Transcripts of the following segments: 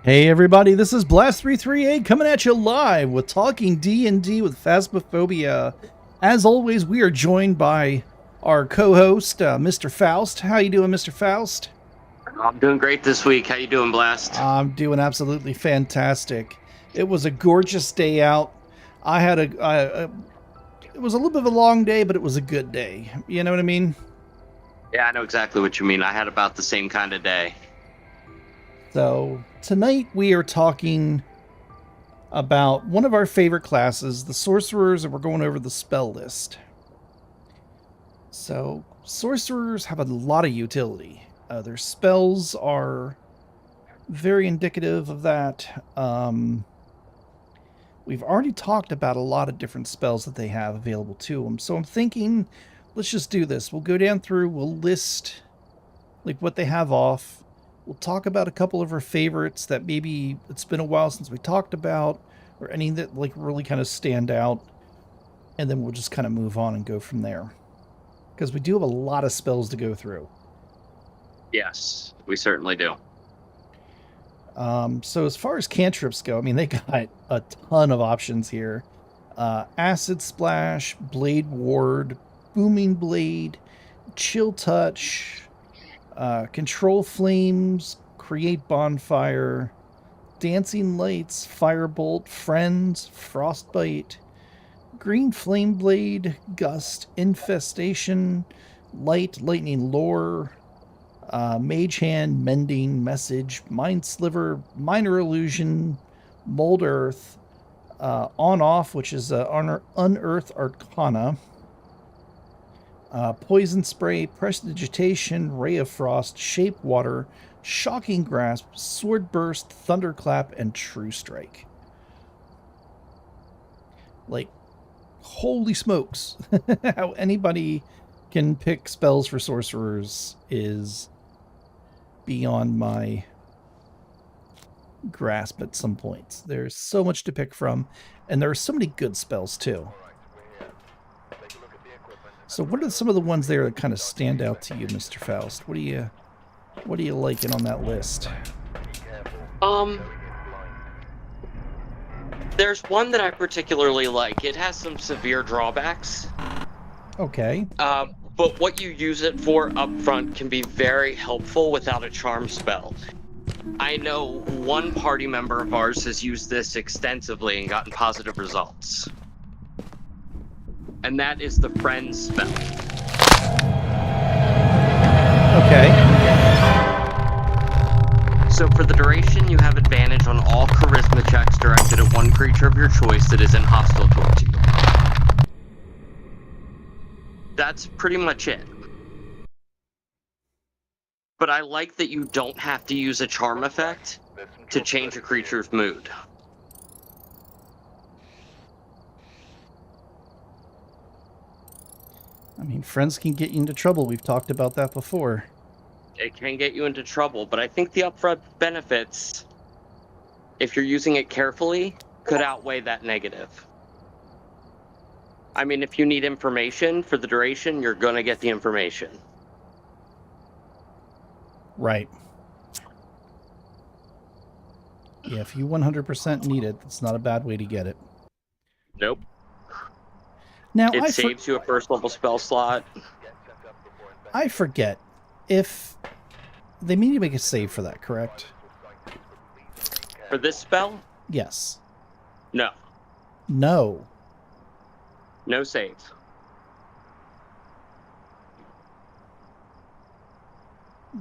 Hey everybody, this is Blast338 coming at you live with Talking D&D with Phasmophobia. As always, we are joined by our co-host, Mr. Faust. How you doing, Mr. Faust? I'm doing great this week. How you doing, Blast? I'm doing absolutely fantastic. It was a gorgeous day out. I had it was a little bit of a long day, but it was a good day. You know what I mean? Yeah, I know exactly what you mean. I had about the same kind of day. So tonight we are talking about one of our favorite classes, the Sorcerers, and we're going over the spell list. So, Sorcerers have a lot of utility. Their spells are very indicative of that. We've already talked about a lot of different spells that they have available to them, so I'm thinking, let's just do this. We'll go down through, we'll list like what they have off. We'll talk about a couple of our favorites that maybe it's been a while since we talked about, or any that like really kind of stand out, and then we'll just kind of move on and go from there. Because we do have a lot of spells to go through. Yes, we certainly do. So as far as cantrips go, I mean, they got a ton of options here. Acid Splash, Blade Ward, Booming Blade, Chill Touch, Control Flames, Create Bonfire, Dancing Lights, Firebolt, Friends, Frostbite, Green Flame Blade, Gust, Infestation, Light, Lightning Lure, Mage Hand, Mending, Message, Mind Sliver, Minor Illusion, Mold Earth, On Off, which is Unearth Arcana, Poison Spray, Prestidigitation, Ray of Frost, Shape Water, Shocking Grasp, Sword Burst, Thunderclap, and True Strike. Like, holy smokes. How anybody can pick spells for sorcerers is beyond my grasp at some points. There's so much to pick from, and there are so many good spells too. So what are some of the ones there that kind of stand out to you, Mr. Faust? What are you liking on that list? There's one that I particularly like. It has some severe drawbacks. Okay. But what you use it for up front can be very helpful without a charm spell. I know one party member of ours has used this extensively and gotten positive results. And that is the Friends spell. Okay. So for the duration, you have advantage on all charisma checks directed at one creature of your choice that isn't hostile towards you. That's pretty much it. But I like that you don't have to use a charm effect to change a creature's mood. I mean, friends can get you into trouble. We've talked about that before. It can get you into trouble, but I think the upfront benefits, if you're using it carefully, could outweigh that negative. I mean, if you need information for the duration, you're going to get the information. Right. Yeah, if you 100% need it, it's not a bad way to get it. Nope. Now, it saves you a first level spell slot. I forget if they need to make a save for that, correct? For this spell? Yes. No. No. No save.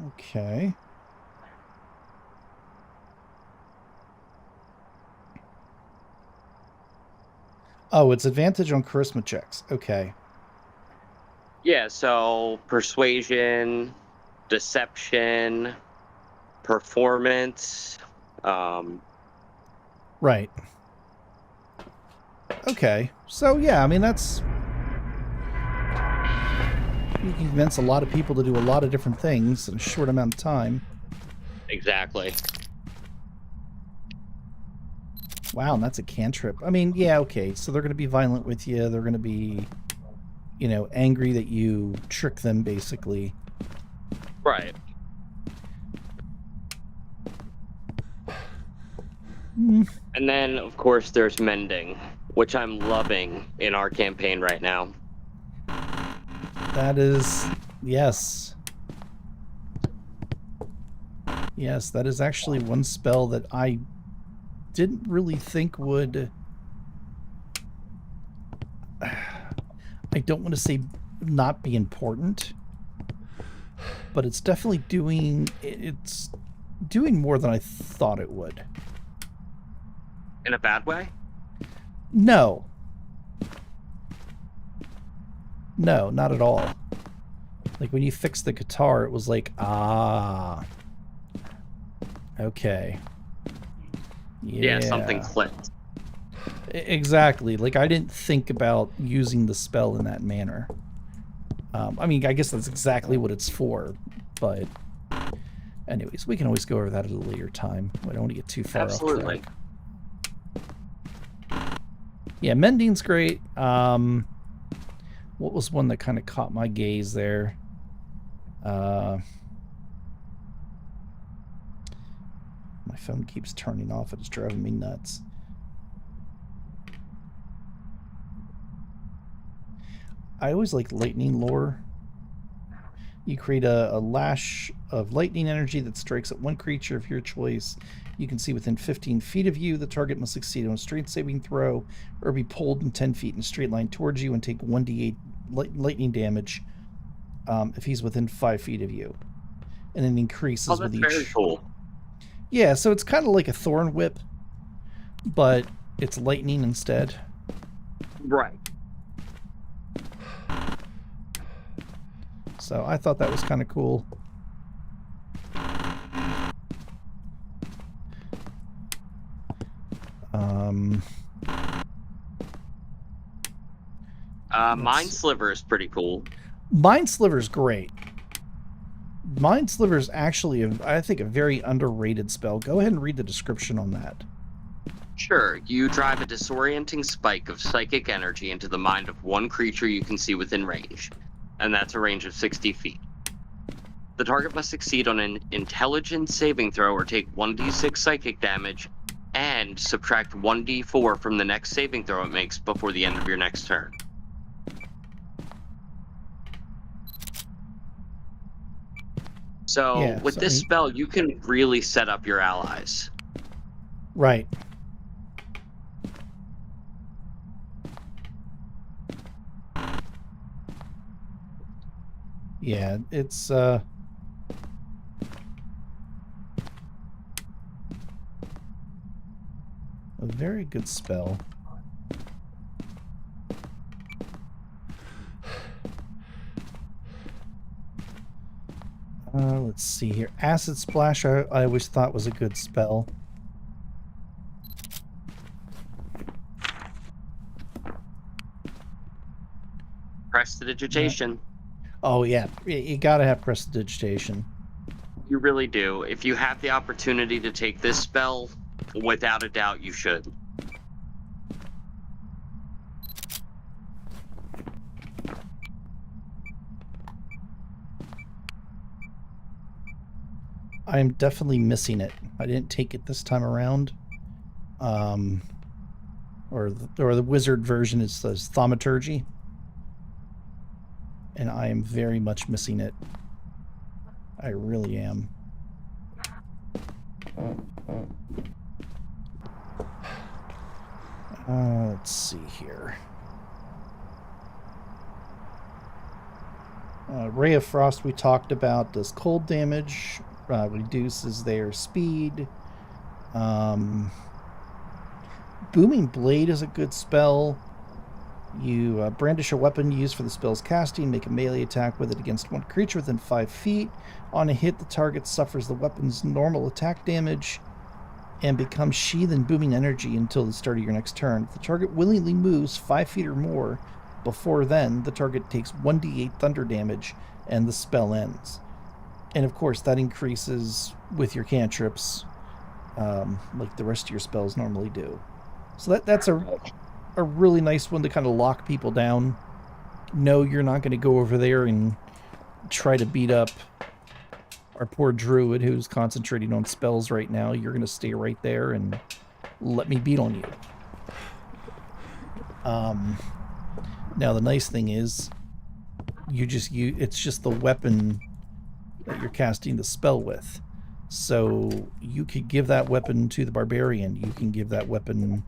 Okay. Oh, it's advantage on charisma checks. Okay. Yeah, so persuasion, deception, performance. Right. Okay. So, yeah, I mean, that's... You can convince a lot of people to do a lot of different things in a short amount of time. Exactly. Wow, and that's a cantrip. I mean, yeah, okay. So they're going to be violent with you. They're going to be, you know, angry that you trick them, basically. Right. And then, of course, there's Mending, which I'm loving in our campaign right now. That is, yes. Yes, that is actually one spell that I didn't really think would... I don't want to say not be important, but it's definitely doing more than I thought it would. In a bad way? No. No, not at all. Like, when you fixed the guitar, it was like, ah. Okay. Yeah, something clicked. Exactly. Like, I didn't think about using the spell in that manner. I mean, I guess that's exactly what it's for, but anyways, we can always go over that at a later time. We don't want to get too far off track. Yeah, Mending's great. What was one that kind of caught my gaze there? My phone keeps turning off. It's driving me nuts. I always like lightning lore. You create a lash of lightning energy that strikes at one creature of your choice. You can see within 15 feet of you. The target must succeed on a strength saving throw or be pulled in 10 feet in a straight line towards you and take 1d8 lightning damage if he's within 5 feet of you. And it increases with each... Very cool. Yeah, so it's kind of like a thorn whip, but it's lightning instead. Right. So I thought that was kind of cool. Mind Sliver is pretty cool. Mind Sliver's great. Mind Sliver's actually, I think, a very underrated spell. Go ahead and read the description on that. Sure. You drive a disorienting spike of psychic energy into the mind of one creature you can see within range, and that's a range of 60 feet. The target must succeed on an intelligence saving throw or take 1d6 psychic damage and subtract 1d4 from the next saving throw it makes before the end of your next turn. So, yeah, with this spell, you can really set up your allies. Right. Yeah, it's a very good spell. Let's see here. Acid Splash I always thought was a good spell. Prestidigitation. Oh yeah, you gotta have Prestidigitation. You really do. If you have the opportunity to take this spell, without a doubt you should. I am definitely missing it. I didn't take it this time around. Or the wizard version is Thaumaturgy. And I am very much missing it. I really am. Let's see here. Ray of Frost we talked about does cold damage, reduces their speed. Booming Blade is a good spell. You brandish a weapon used for the spell's casting, make a melee attack with it against one creature within 5 feet. On a hit, the target suffers the weapon's normal attack damage and becomes sheathed in booming energy until the start of your next turn. If the target willingly moves 5 feet or more before then, the target takes 1d8 thunder damage and the spell ends. And of course, that increases with your cantrips, like the rest of your spells normally do. So that's a really nice one to kind of lock people down. No, you're not going to go over there and try to beat up our poor druid who's concentrating on spells right now. You're going to stay right there and let me beat on you. Now the nice thing is, it's just the weapon that you're casting the spell with. So you could give that weapon to the barbarian. You can give that weapon,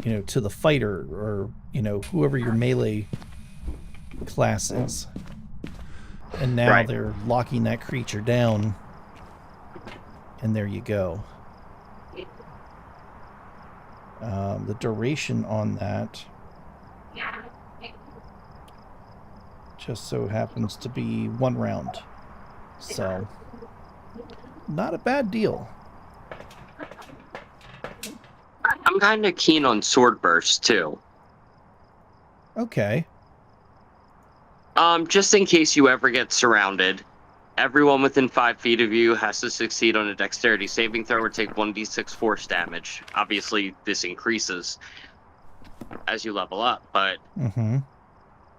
to the fighter, or whoever your melee class is. And now Right. they're locking that creature down, and there you go. The duration on that just so happens to be 1 round. So, not a bad deal. I'm kind of keen on Sword Burst, too. Okay. Just in case you ever get surrounded, everyone within 5 feet of you has to succeed on a dexterity saving throw or take 1d6 force damage. Obviously, this increases as you level up, but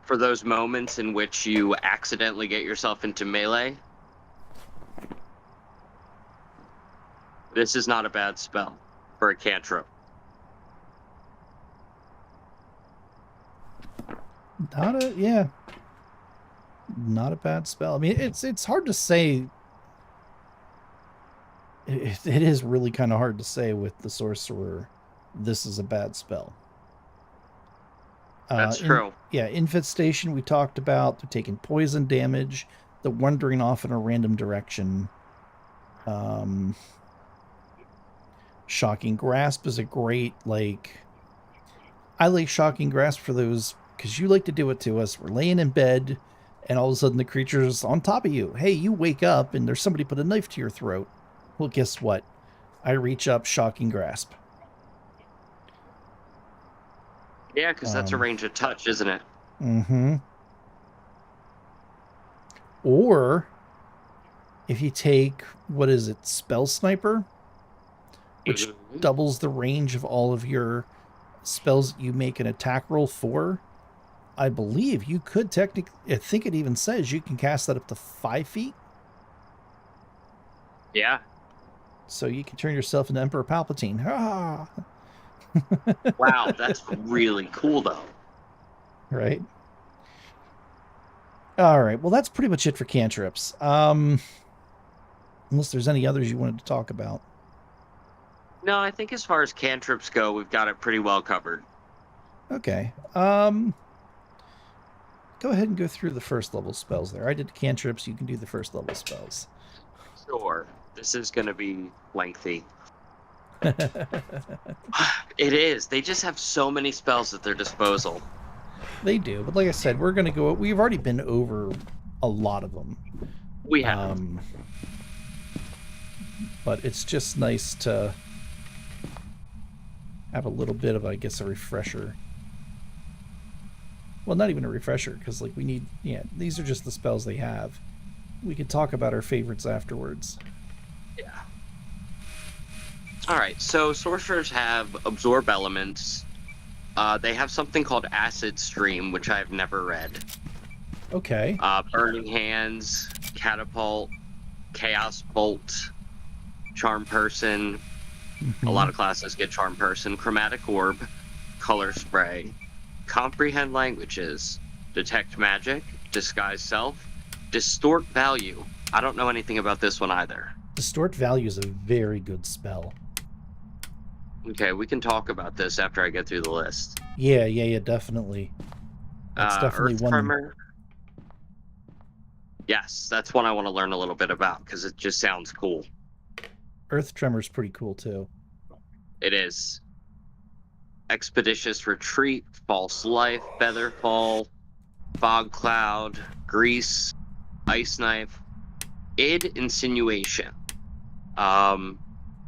for those moments in which you accidentally get yourself into melee, this is not a bad spell for a cantrip. Not a bad spell. I mean, it's hard to say. It is really kind of hard to say with the sorcerer, this is a bad spell. That's true. Infestation we talked about. They're taking poison damage. They're wandering off in a random direction. Shocking Grasp is a great, I like Shocking Grasp for those, because you like to do it to us. We're laying in bed, and all of a sudden the creature's on top of you. Hey, you wake up, and there's somebody put a knife to your throat. Well, guess what? I reach up, Shocking Grasp. Yeah, because that's a range of touch, isn't it? Or, if you take, Spell Sniper, which doubles the range of all of your spells you make an attack roll for, I believe you could technically, I think it even says you can cast that up to 5 feet. Yeah. So you can turn yourself into Emperor Palpatine. Ah! Wow, that's really cool, though. Right? All right. Well, that's pretty much it for cantrips. Unless there's any others you wanted to talk about. No, I think as far as cantrips go, we've got it pretty well covered. Okay. Go ahead and go through the first level spells there. I did cantrips. You can do the first level spells. Sure. This is going to be lengthy. It is. They just have so many spells at their disposal. They do. But like I said, we've already been over a lot of them. We have. But it's just nice to have a little bit of, I guess, a refresher. Well, not even a refresher, because these are just the spells they have. We could talk about our favorites afterwards. Yeah. Alright, so sorcerers have absorb elements. They have something called Acid Stream, which I've never read. Okay. Burning Hands, Catapult, Chaos Bolt, Charm Person. A lot of classes get Charm Person. Chromatic Orb, Color Spray, Comprehend Languages, Detect Magic, Disguise Self, Distort Value. I don't know anything about this one either. Distort Value is a very good spell. Okay, we can talk about this after I get through the list. Yeah, definitely. That's definitely Earth one. Tremor. Yes, that's one I want to learn a little bit about because it just sounds cool. Earth Tremor's pretty cool too. It is. Expeditious Retreat, False Life, Featherfall, Fog Cloud, Grease, Ice Knife, Id Insinuation.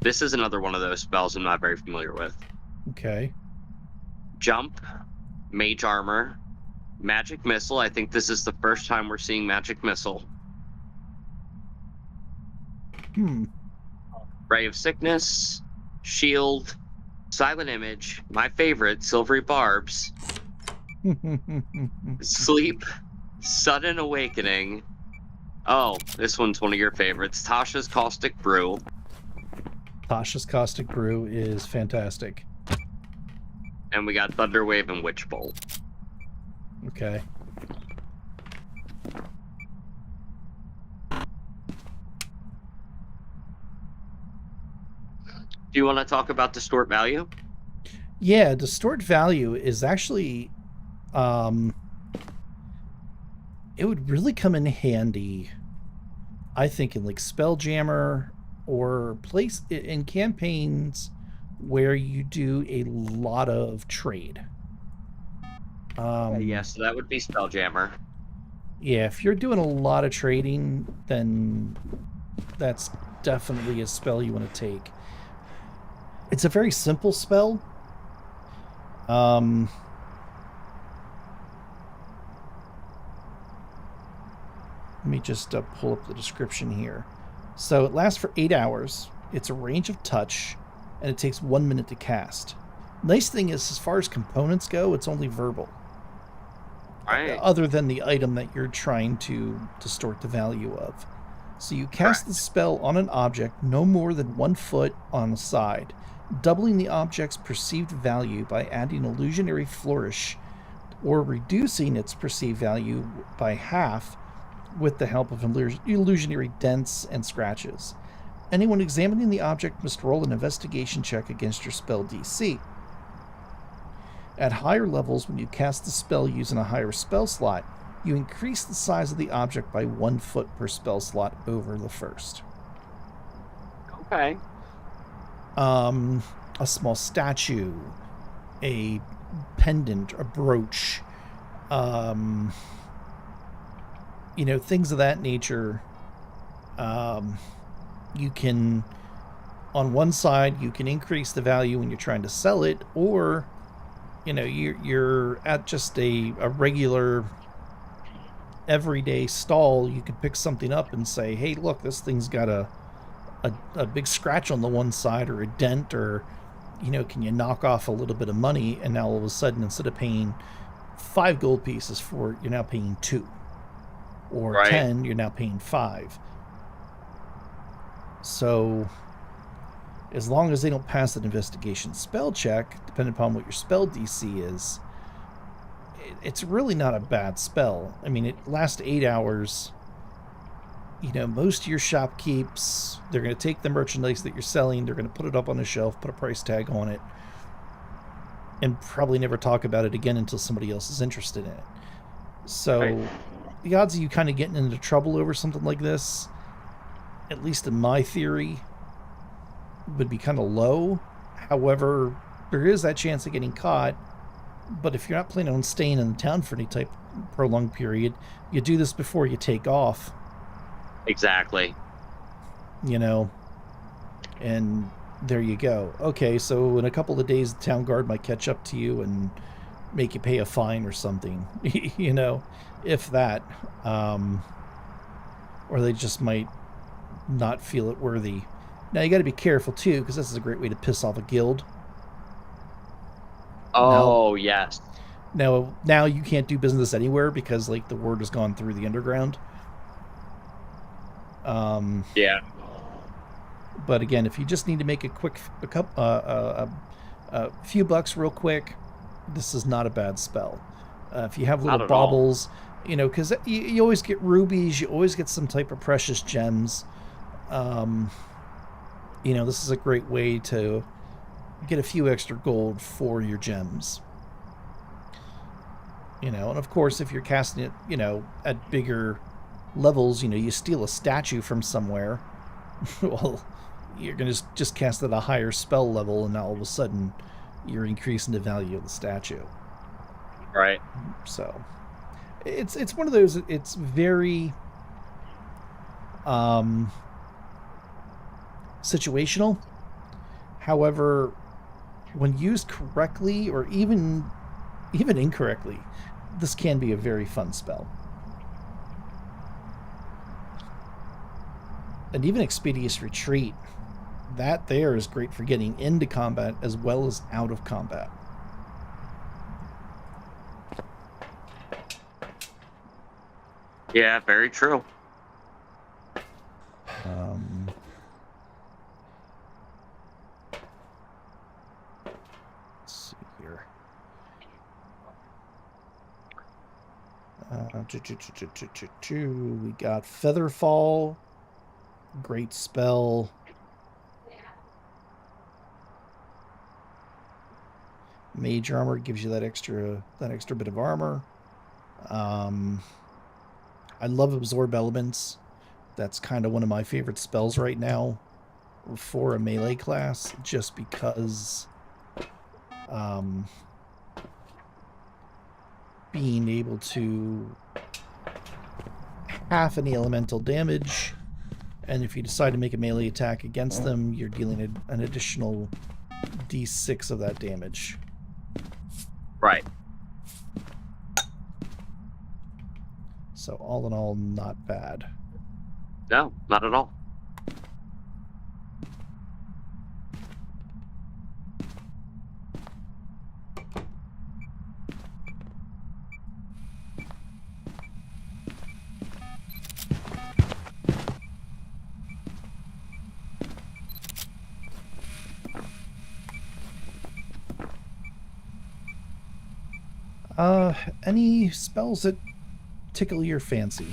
This is another one of those spells I'm not very familiar with. Okay. Jump, Mage Armor, Magic Missile. I think this is the first time we're seeing Magic Missile. Ray of Sickness, Shield, Silent Image, my favorite, Silvery Barbs, Sleep, Sudden Awakening. Oh, this one's one of your favorites. Tasha's Caustic Brew. Tasha's Caustic Brew is fantastic. And we got Thunderwave and Witch Bolt. Okay. Do you want to talk about distort value? Yeah, distort value is actually it would really come in handy, I think, in like Spelljammer or place in campaigns where you do a lot of trade. Yeah, so that would be Spelljammer. Yeah, if you're doing a lot of trading, then that's definitely a spell you want to take. It's a very simple spell. Let me just pull up the description here. So it lasts for 8 hours. It's a range of touch, and it takes 1 minute to cast. Nice thing is, as far as components go, it's only verbal. Right. Other than the item that you're trying to distort the value of. So you cast the spell on an object no more than 1 foot on a side, doubling the object's perceived value by adding illusionary flourish, or reducing its perceived value by half with the help of illusionary dents and scratches. Anyone examining the object must roll an investigation check against your spell DC. At higher levels, when you cast the spell using a higher spell slot, you increase the size of the object by 1 foot per spell slot over the first. Okay. A small statue, a pendant, a brooch, things of that nature. You can, on one side, you can increase the value when you're trying to sell it, or you're at just a regular everyday stall. You can pick something up and say, hey, look, this thing's got a big scratch on the one side, or a dent, or can you knock off a little bit of money? And now all of a sudden, instead of paying 5 gold pieces for it, you're now paying 2, or 10, you're now paying 5. So as long as they don't pass an investigation spell check, depending upon what your spell DC is, it's really not a bad spell. I mean, it lasts 8 hours. Most of your shopkeeps, they're going to take the merchandise that you're selling, they're going to put it up on a shelf, put a price tag on it, and probably never talk about it again until somebody else is interested in it. So the odds of you kind of getting into trouble over something like this, at least in my theory, would be kind of low. However, there is that chance of getting caught. But if you're not planning on staying in the town for any type of prolonged period, you do this before you take off. Exactly. And there you go. Okay, so in a couple of days, the town guard might catch up to you and make you pay a fine or something, if that. Or they just might not feel it worthy. Now, you got to be careful, too, because this is a great way to piss off a guild. Oh, yes. Now you can't do business anywhere because, like, the word has gone through the underground. Yeah. But again, if you just need to make a few bucks real quick, this is not a bad spell. If you have little baubles, because you always get rubies, you always get some type of precious gems. This is a great way to get a few extra gold for your gems. And of course, if you're casting it, at bigger levels, you steal a statue from somewhere, well, you're going to just cast it at a higher spell level, and now all of a sudden you're increasing the value of the statue. Right. So it's one of those, it's very situational. However, when used correctly, or even incorrectly, this can be a very fun spell. And even Expeditious Retreat, that there is great for getting into combat as well as out of combat. Yeah, very true. We got Featherfall. Great spell. Mage armor gives you that extra bit of armor. I love absorb elements. That's kind of one of my favorite spells right now for a melee class, just because being able to half any elemental damage, and if you decide to make a melee attack against them, you're dealing an additional d6 of that damage. Right. So all in all, not bad. No, not at all. Any spells that tickle your fancy?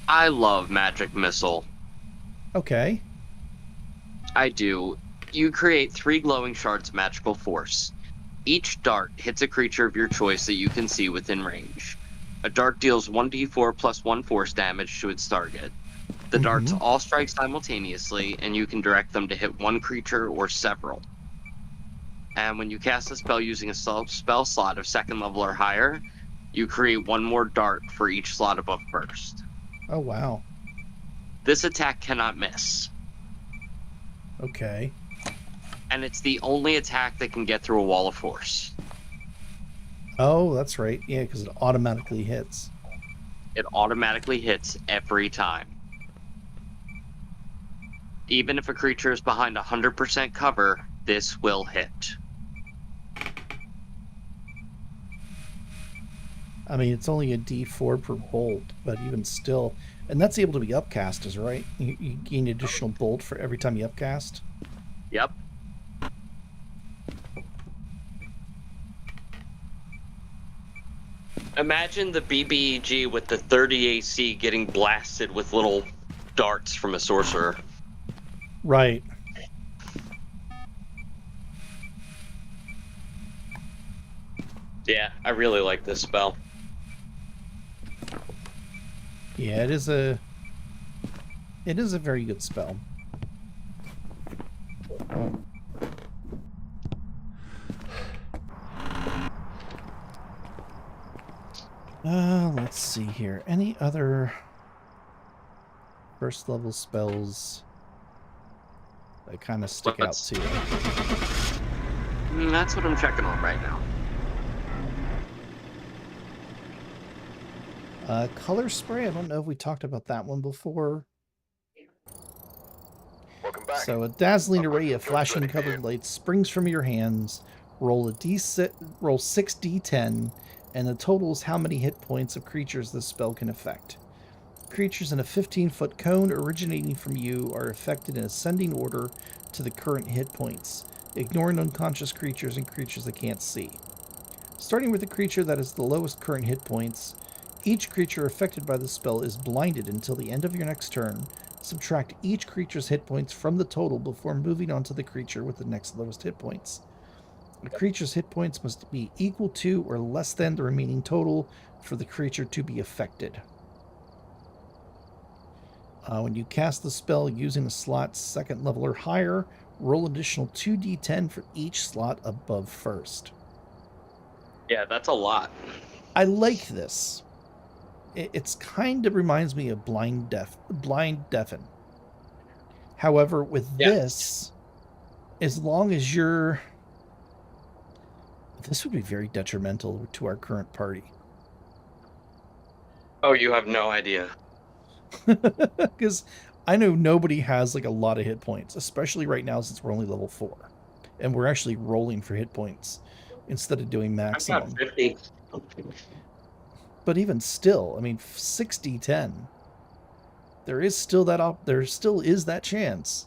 I love Magic Missile. Okay. I do. You create 3 glowing shards of magical force. Each dart hits a creature of your choice that you can see within range. A dart deals 1d4 plus 1 force damage to its target. The darts all strike simultaneously, and you can direct them to hit one creature or several. And when you cast a spell using a spell slot of 2nd level or higher, you create 1 more dart for each slot above first. Oh, wow. This attack cannot miss. Okay. And it's the only attack that can get through a wall of force. Oh, that's right. Yeah, because it automatically hits. It automatically hits every time. Even if a creature is behind 100% cover, this will hit. I mean, it's only a d4 per bolt, but even still. And that's able to be upcast, is right? You gain additional bolt for every time you upcast? Yep. Imagine the BBEG with the 30 AC getting blasted with little darts from a sorcerer. Right. Yeah, I really like this spell. Yeah, it is a very good spell. Let's see here. Any other first level spells that kind of stick out to you? That's what I'm checking on right now. Color spray. I don't know if we talked about that one before. Welcome back. So a dazzling array of flashing colored lights springs from your hands. Roll 6 d10, and the total is how many hit points of creatures this spell can affect. Creatures in a 15-foot cone originating from you are affected in ascending order to the current hit points, ignoring unconscious creatures and creatures that can't see. Starting with the creature that has the lowest current hit points, each creature affected by the spell is blinded until the end of your next turn. Subtract each creature's hit points from the total before moving on to the creature with the next lowest hit points. The creature's hit points must be equal to or less than the remaining total for the creature to be affected. When you cast the spell using a slot 2nd level or higher, roll additional 2d10 for each slot above first. Yeah, that's a lot. I like this. It's kind of reminds me of Blind Deafen. However, with this, as long as you're... This would be very detrimental to our current party. Oh, you have no idea. Because I know nobody has like a lot of hit points, especially right now since we're only level 4. And we're actually rolling for hit points instead of doing maximum. I've got 50. But even still, I mean, 6d10. There is still that chance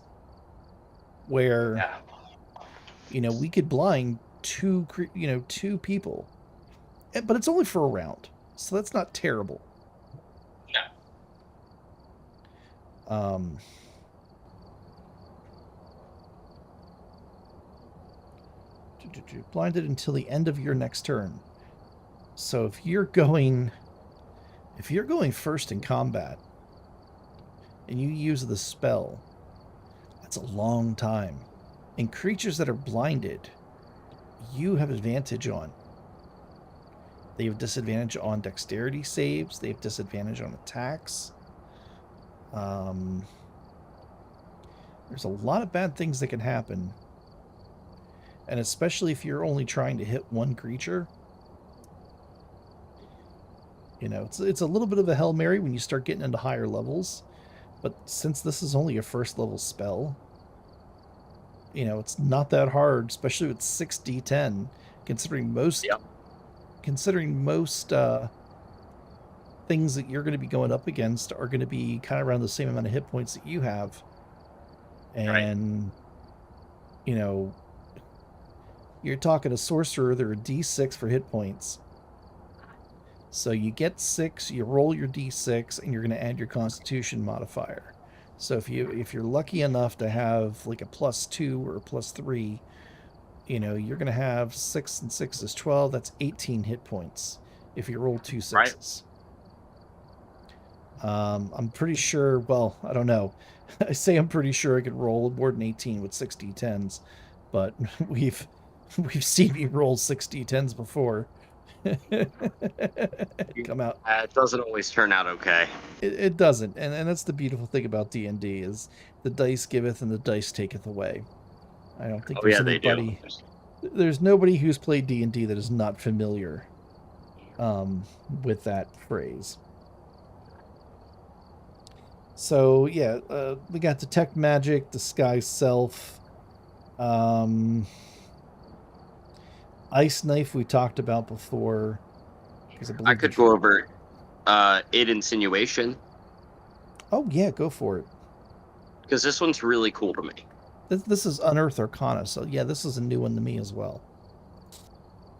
where we could blind two people. But it's only for a round, so that's not terrible. Um, blinded until the end of your next turn. So if you're going first in combat and you use the spell, that's a long time. And creatures that are blinded, you have advantage on. They have disadvantage on dexterity saves. They have disadvantage on attacks. There's a lot of bad things that can happen. And especially if you're only trying to hit one creature. You know, it's a little bit of a Hail Mary when you start getting into higher levels. But since this is only a first level spell, you know, it's not that hard, especially with 6d10, considering most things that you're going to be going up against are going to be kind of around the same amount of hit points that you have. And, you know, you're talking a sorcerer, they're a d6 for hit points. So you get 6, you roll your d6, and you're going to add your constitution modifier. So if you're lucky enough to have like a +2 or a +3, you know, you're going to have 6 and 6 is 12. That's 18 hit points if you roll 2 6s. I'm pretty sure, well, I don't know. I say I'm pretty sure I could roll more than 18 with 6 d10s, but we've seen me roll 6 d10s before. Come out. It doesn't always turn out okay. It doesn't, and that's the beautiful thing about D&D is the dice giveth and the dice taketh away. I don't think there's anybody. There's nobody who's played D&D that is not familiar with that phrase. So yeah, we got Detect Magic, Disguise Self, Ice Knife we talked about before. I could go over Aid Insinuation. Oh yeah, go for it. Because this one's really cool to me. This is Unearth Arcana, so yeah, this is a new one to me as well.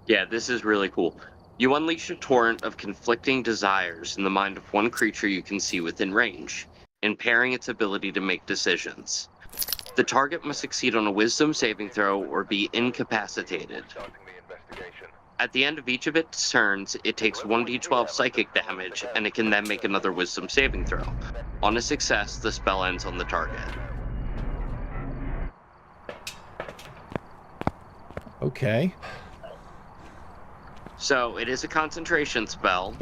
Yeah, this is really cool. You unleash a torrent of conflicting desires in the mind of one creature you can see within range, impairing its ability to make decisions. The target must succeed on a Wisdom saving throw or be incapacitated. At the end of each of its turns, it takes 1d12 psychic damage, and it can then make another Wisdom saving throw. On a success, the spell ends on the target. Okay. So, it is a concentration spell,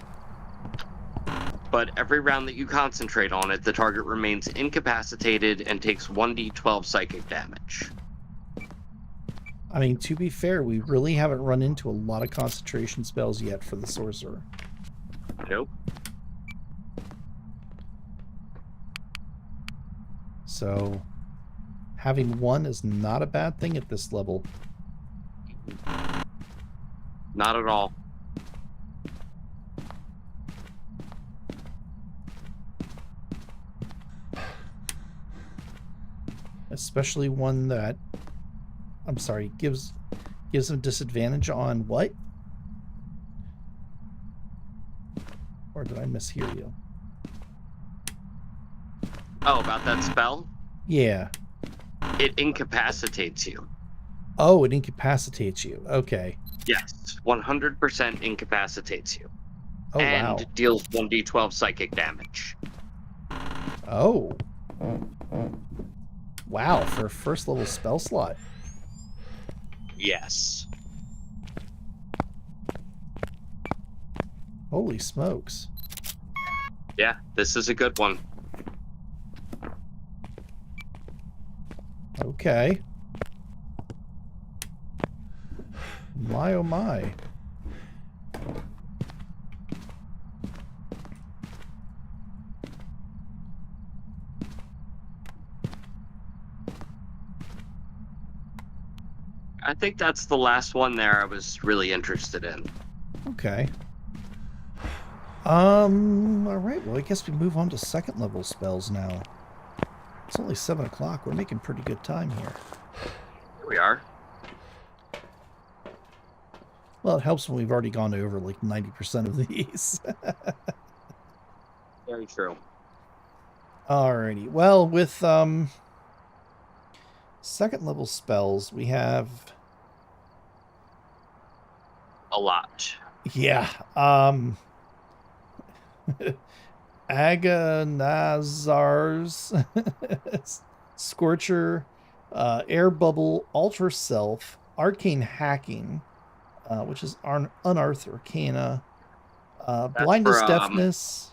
but every round that you concentrate on it, the target remains incapacitated and takes 1d12 psychic damage. I mean, to be fair, we really haven't run into a lot of concentration spells yet for the sorcerer. Nope. So, having one is not a bad thing at this level. Not at all. Especially one that, I'm sorry, gives them disadvantage on what? Or did I mishear you? Oh, about that spell? Yeah. It incapacitates you. Oh, it incapacitates you. Okay. Yes, 100% incapacitates you. Oh, and wow. deals 1d12 psychic damage. Oh. Wow, for a first level spell slot. Yes. Holy smokes. Yeah, this is a good one. Okay. My oh my. I think that's the last one there I was really interested in. Okay. Alright, well I guess we move on to second level spells now. It's only 7 o'clock. We're making pretty good time here. Here we are. Well, it helps when we've already gone over like 90% of these. Very true. Alrighty. Well, with second level spells, we have A lot. yeah, Agonazar's Scorcher, Air Bubble, Alter Self, Arcane Hacking, which is Unearthed Arcana, That's Blindness, for Deafness.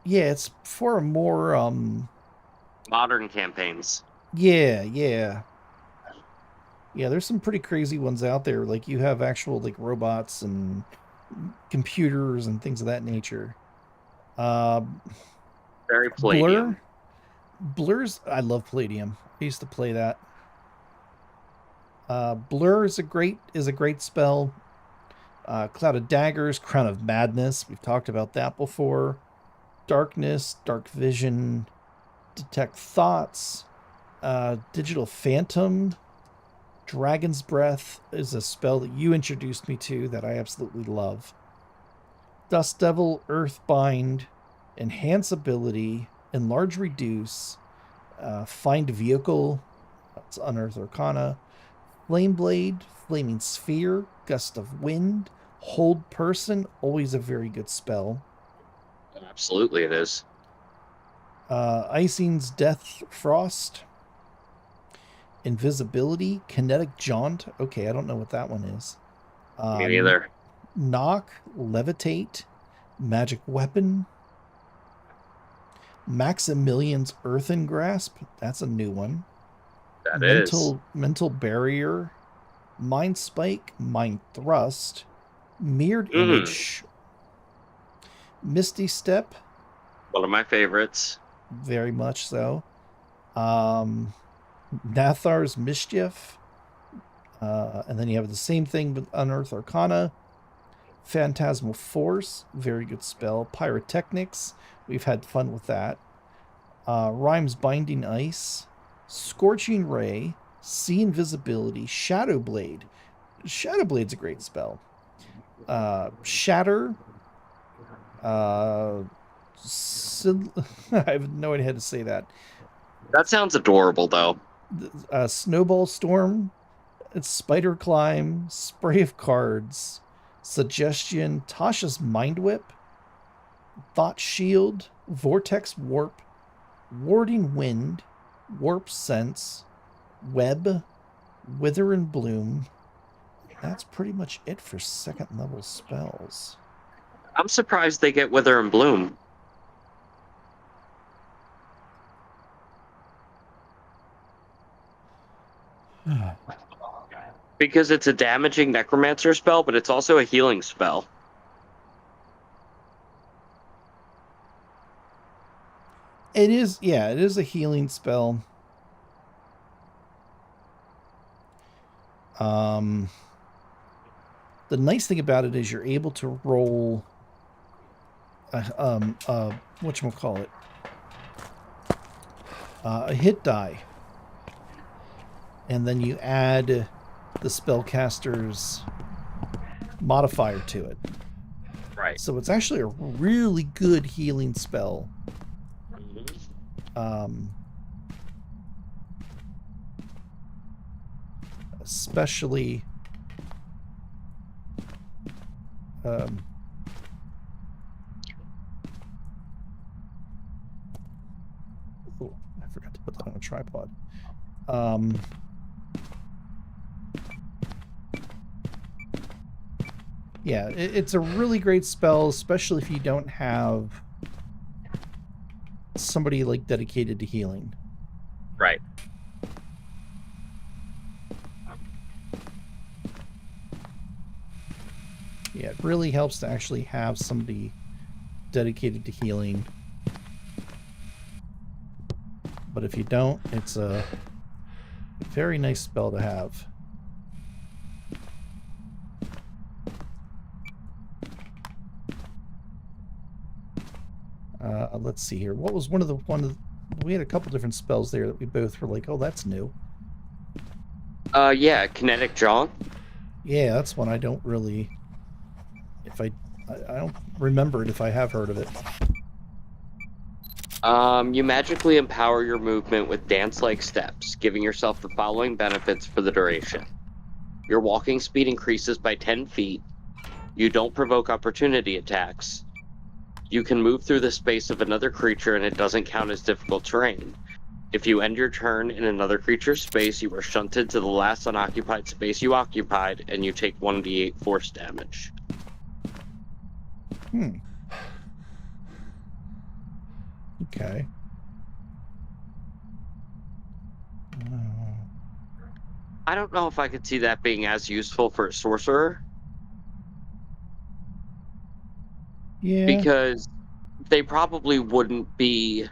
Yeah, it's for a more modern campaigns. yeah. Yeah, there's some pretty crazy ones out there. Like you have actual like robots and computers and things of that nature. Uh, Very Blur. Palladium. Blur's I love Palladium. I used to play that. Blur is a great spell. Cloud of Daggers, Crown of Madness. We've talked about that before. Darkness, Dark Vision, Detect Thoughts, Digital Phantom, Dragon's Breath is a spell that you introduced me to that I absolutely love. Dust Devil, Earthbind, Enhance Ability, Enlarge Reduce, Find Vehicle, that's Unearth Arcana, Flame Blade, Flaming Sphere, Gust of Wind, Hold Person, always a very good spell. Absolutely, it is. Icing's Death Frost, Invisibility, Kinetic Jaunt. Okay, I don't know what that one is. Me neither. Knock, Levitate, Magic Weapon, Maximilian's Earthen Grasp. That's a new one. That is. Mental Barrier, Mind Spike, Mind Thrust, Mirrored Mm, Image, Misty Step, one of my favorites. very much so. Nathar's Mischief, and then you have the same thing with Unearth Arcana. Phantasmal Force, very good spell. Pyrotechnics, we've had fun with that. Rhyme's Binding Ice, Scorching Ray, See Invisibility, Shadow Blade. Shadow Blade's a great spell. Shatter, I have no idea how to say that. That sounds adorable, though. Snowball Storm, it's Spider Climb, Spray of Cards, Suggestion, Tasha's Mind Whip, Thought Shield, Vortex Warp, Warding Wind, Warp Sense, Web, Wither and Bloom. That's pretty much it for second level spells. I'm surprised they get Wither and Bloom. Because it's a damaging necromancer spell, but it's also a healing spell. It is, yeah, it is a healing spell. The nice thing about it is you're able to roll whatchamacallit, a hit die, and then you add the spellcaster's modifier to it. Right. So it's actually a really good healing spell. Especially oh, I forgot to put that on a tripod. Yeah, it's a really great spell, especially if you don't have somebody like dedicated to healing. Right. Yeah, it really helps to actually have somebody dedicated to healing. But if you don't, it's a very nice spell to have. Let's see here. What was one of the we had a couple different spells there that we both were like, oh, that's new. Yeah, Kinetic Jaunt. Yeah, that's one I don't really. If I don't remember it if I have heard of it. You magically empower your movement with dance-like steps, giving yourself the following benefits for the duration. Your walking speed increases by 10 feet. You don't provoke opportunity attacks. You can move through the space of another creature and it doesn't count as difficult terrain. If you end your turn in another creature's space, you are shunted to the last unoccupied space you occupied, and you take 1d8 force damage. Okay. I don't know if I could see that being as useful for a sorcerer. Yeah. Because they probably wouldn't be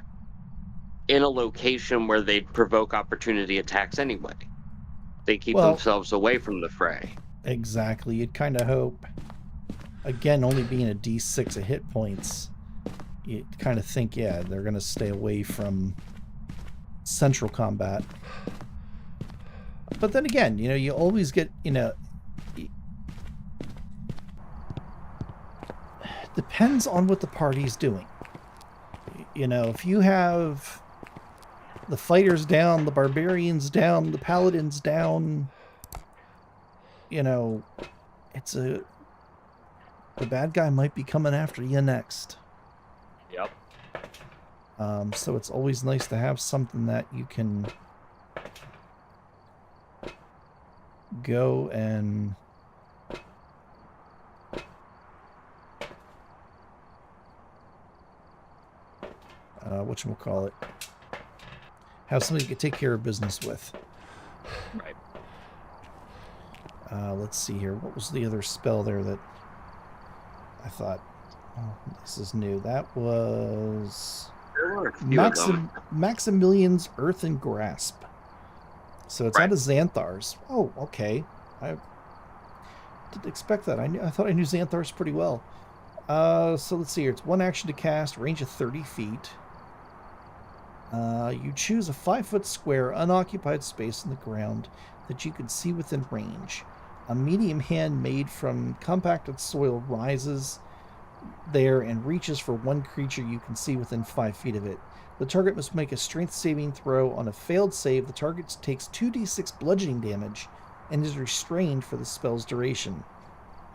in a location where they'd provoke opportunity attacks anyway. They keep themselves away from the fray. Exactly. You'd kind of hope. Again, only being a D6 of hit points, you kind of think, yeah, they're going to stay away from central combat. But then again, you always get, depends on what the party's doing. If you have the fighters down, the barbarians down, the paladins down, it's the bad guy might be coming after you next. Yep. So it's always nice to have something that you can go and whatchamacallit, have somebody you can take care of business with. Right. Let's see here. What was the other spell there that I thought, oh, this is new. That was Maximilian's Earthen Grasp. So it's out of Xanthar's. Oh, okay. I didn't expect that. I thought I knew Xanthar's pretty well. So let's see here. It's one action to cast, range of 30 feet. You choose a 5-foot square unoccupied space in the ground that you can see within range. A medium hand made from compacted soil rises there and reaches for one creature you can see within 5 feet of it. The target must make a strength saving throw. On a failed save, the target takes 2d6 bludgeoning damage and is restrained for the spell's duration.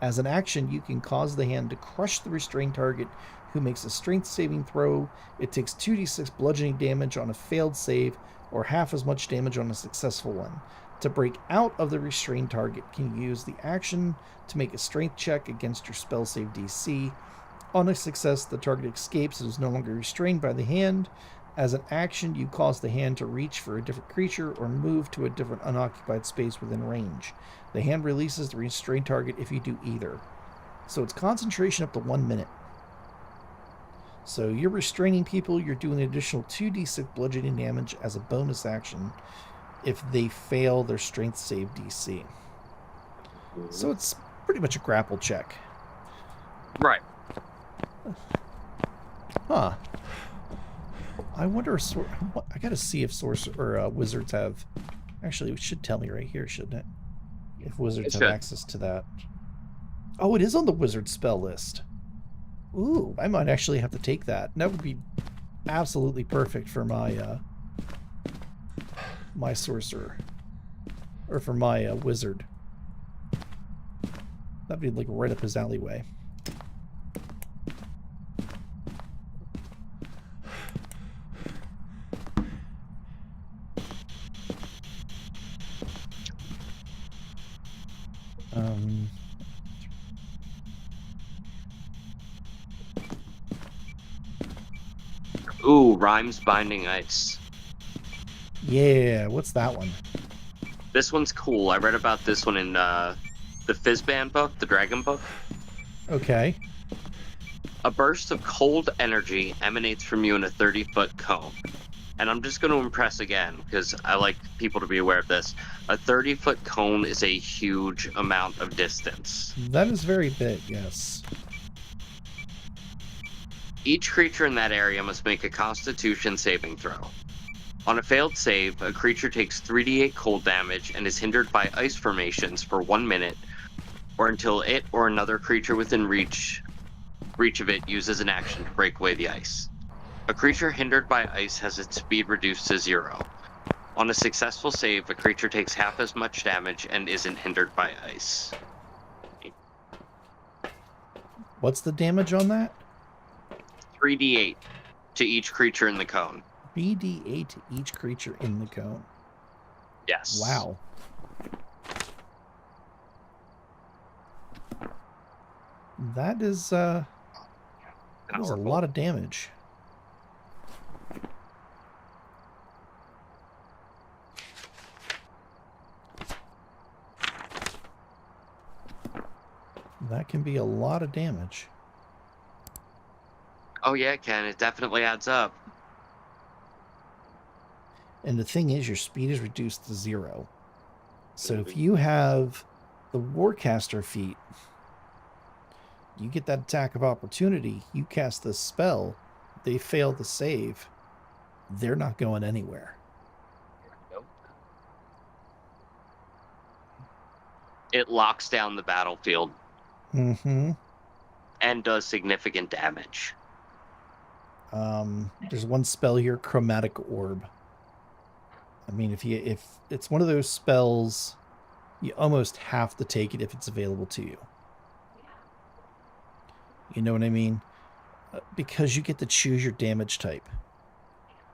As an action, you can cause the hand to crush the restrained target who makes a strength saving throw. It takes 2d6 bludgeoning damage on a failed save, or half as much damage on a successful one. To break out of the restrained target, can use the action to make a strength check against your spell save DC. On a success, the target escapes and is no longer restrained by the hand. As an action, you cause the hand to reach for a different creature or move to a different unoccupied space within range. The hand releases the restrained target if you do either. So it's concentration up to 1 minute. So you're restraining people, you're doing an additional 2d6 bludgeoning damage as a bonus action if they fail their strength save DC. So it's pretty much a grapple check. Right. Huh. I wonder if I gotta see if sorcerer or wizards have. Actually, it should tell me right here, shouldn't it? If wizards have access to that. Oh, it is on the wizard spell list. Ooh, I might actually have to take that. That would be absolutely perfect for my my sorcerer, or for my wizard. That'd be like right up his alleyway. Ooh, Rhymes Binding Ice. Yeah, what's that one? This one's cool. I read about this one in the Fizzband book, the Dragon book. Okay. A burst of cold energy emanates from you in a 30-foot cone. And I'm just going to impress again, because I like people to be aware of this. A 30-foot cone is a huge amount of distance. That is very big, yes. Each creature in that area must make a Constitution saving throw. On a failed save, a creature takes 3d8 cold damage and is hindered by ice formations for 1 minute, or until it or another creature within reach of it uses an action to break away the ice. A creature hindered by ice has its speed reduced to 0. On a successful save, a creature takes half as much damage and isn't hindered by ice. What's the damage on that? 3d8 to each creature in the cone. 3d8 to each creature in the cone. Yes. Wow. That is a lot of damage. That can be a lot of damage. Oh yeah, it can. It definitely adds up. And the thing is, your speed is reduced to 0. So if you have the Warcaster feat, you get that attack of opportunity, you cast this spell, they fail the save, they're not going anywhere. Nope. It locks down the battlefield. Mm-hmm. And does significant damage. There's one spell here, Chromatic Orb. I mean, if it's one of those spells, you almost have to take it if it's available to you. You know what I mean? Because you get to choose your damage type.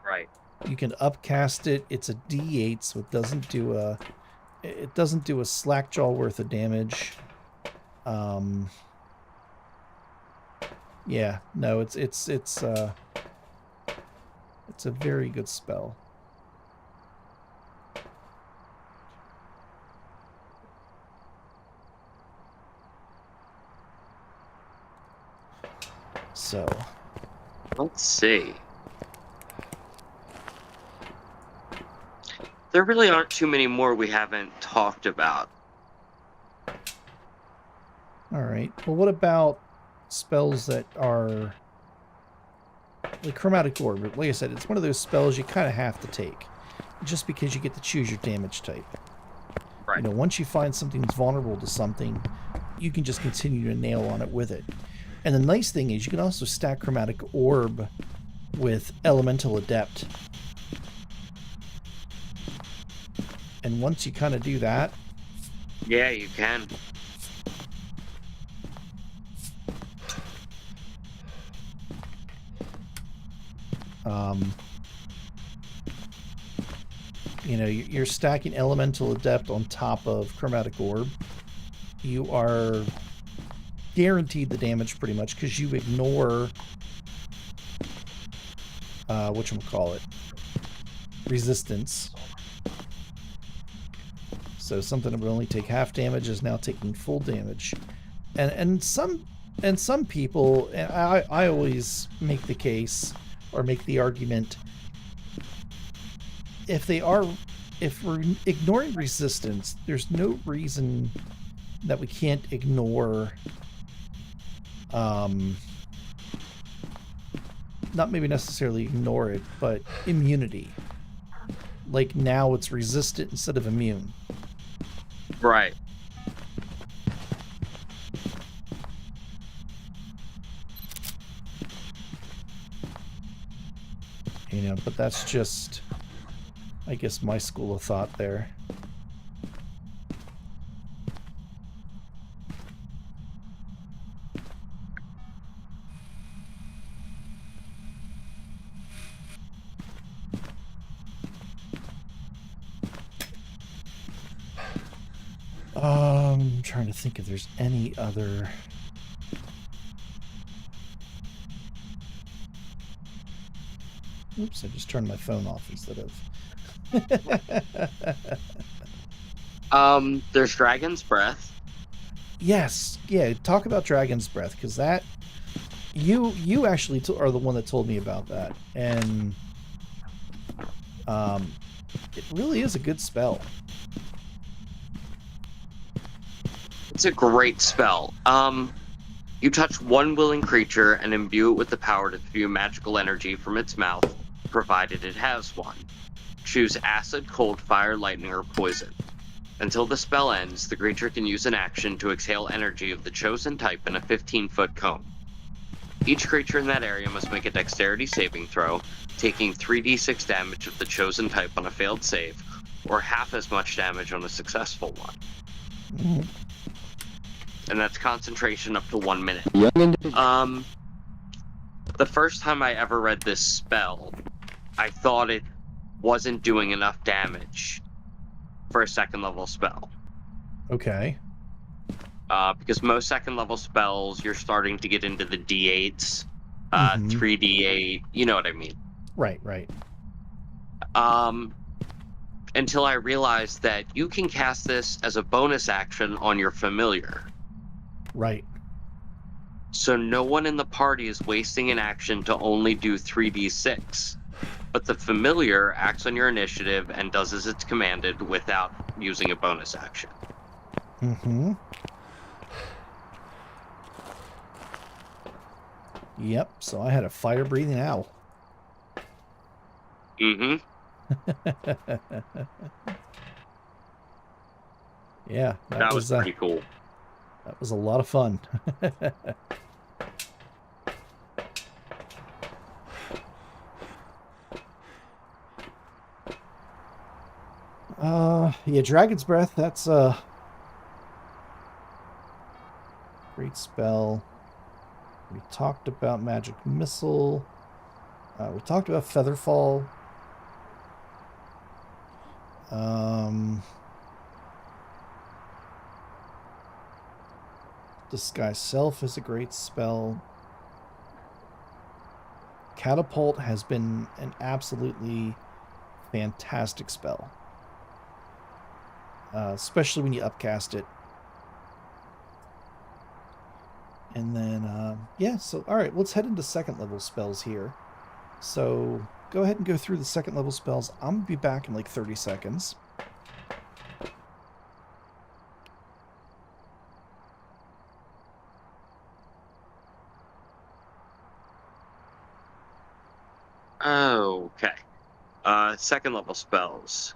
Right. You can upcast it. It's a D8, so it doesn't do a slackjaw worth of damage. Yeah, no, it's a very good spell. So, let's see. There really aren't too many more we haven't talked about. All right. Well, what about spells that are like Chromatic Orb? Like I said, it's one of those spells you kind of have to take, just because you get to choose your damage type. Right. You know, once you find something that's vulnerable to something, you can just continue to nail on it with it. And the nice thing is you can also stack Chromatic Orb with Elemental Adept. And once you kind of do that... Yeah, you can. You know, you're stacking Elemental Adept on top of Chromatic Orb. You are guaranteed the damage pretty much because you ignore whatchamacallit, resistance. So something that would only take half damage is now taking full damage. And some people, and I always make the case or make the argument, if we're ignoring resistance, there's no reason that we can't ignore not maybe necessarily ignore it, but immunity. Like now it's resistant instead of immune. Right. You know, but that's just, I guess, my school of thought there. I'm trying to think if there's any other... Oops, I just turned my phone off instead of... there's Dragon's Breath. Yes, yeah, talk about Dragon's Breath, because that... You actually are the one that told me about that, and... it really is a good spell. It's a great spell. You touch one willing creature and imbue it with the power to spew magical energy from its mouth, provided it has one. choose acid, cold, fire, lightning, or poison. Until the spell ends, the creature can use an action to exhale energy of the chosen type in a 15-foot cone. Each creature in that area must make a dexterity saving throw, taking 3d6 damage of the chosen type on a failed save, or half as much damage on a successful one. Mhm. And that's concentration up to 1 minute. The first time I ever read this spell, I thought it wasn't doing enough damage for a second level spell. Okay. Because most second level spells, you're starting to get into the D8s, Mhm. 3d8, you know what I mean. Right, right. Until I realized that you can cast this as a bonus action on your familiar. Right. So no one in the party is wasting an action to only do 3d6. But the familiar acts on your initiative and does as it's commanded without using a bonus action. Mm-hmm. Yep, so I had a fire-breathing owl. Mm-hmm. Yeah, That was pretty cool. That was a lot of fun. Yeah, Dragon's Breath, that's a great spell. We talked about Magic Missile. We talked about Featherfall. Disguise Self is a great spell. Catapult has been an absolutely fantastic spell. Especially when you upcast it. And then, yeah, so, alright, let's head into second level spells here. So, go ahead and go through the second level spells. I'm going to be back in like 30 seconds. Okay. Second level spells.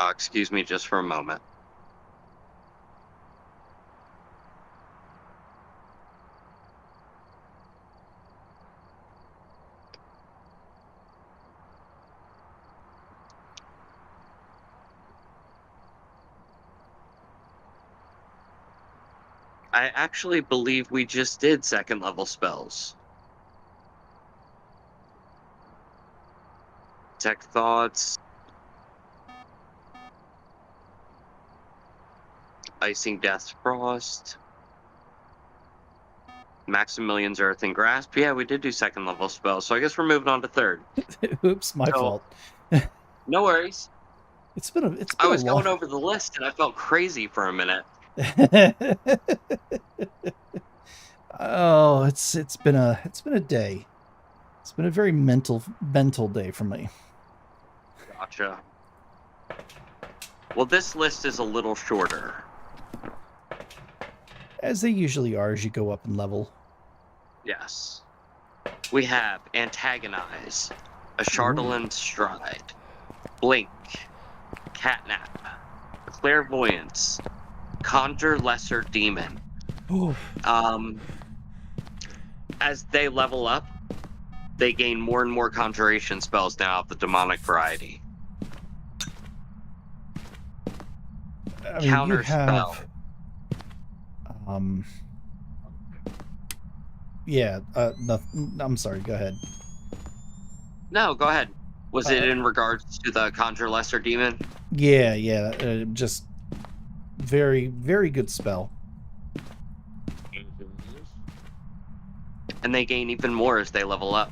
Excuse me just for a moment. I actually believe we just did second level spells. Tech Thoughts. Icing Death Frost. Maximilian's Earth and Grasp. Yeah, we did do second level spells, so I guess we're moving on to third. Oops, my fault. No worries. It's been a I was long... going over the list and I felt crazy for a minute. Oh, it's been a day. It's been a very mental day for me. Gotcha. Well, this list is a little shorter. As they usually are as you go up in level. Yes. We have Antagonize, A Charlatan Stride, Blink, Catnap, Clairvoyance, Conjure Lesser Demon. Oh. As they level up, they gain more and more conjuration spells now of the demonic variety. I mean, Counter you have, spell. Yeah, no, I'm sorry, go ahead. No, go ahead. Was it in regards to the Conjure Lesser Demon? Yeah, just very, very good spell. And they gain even more as they level up.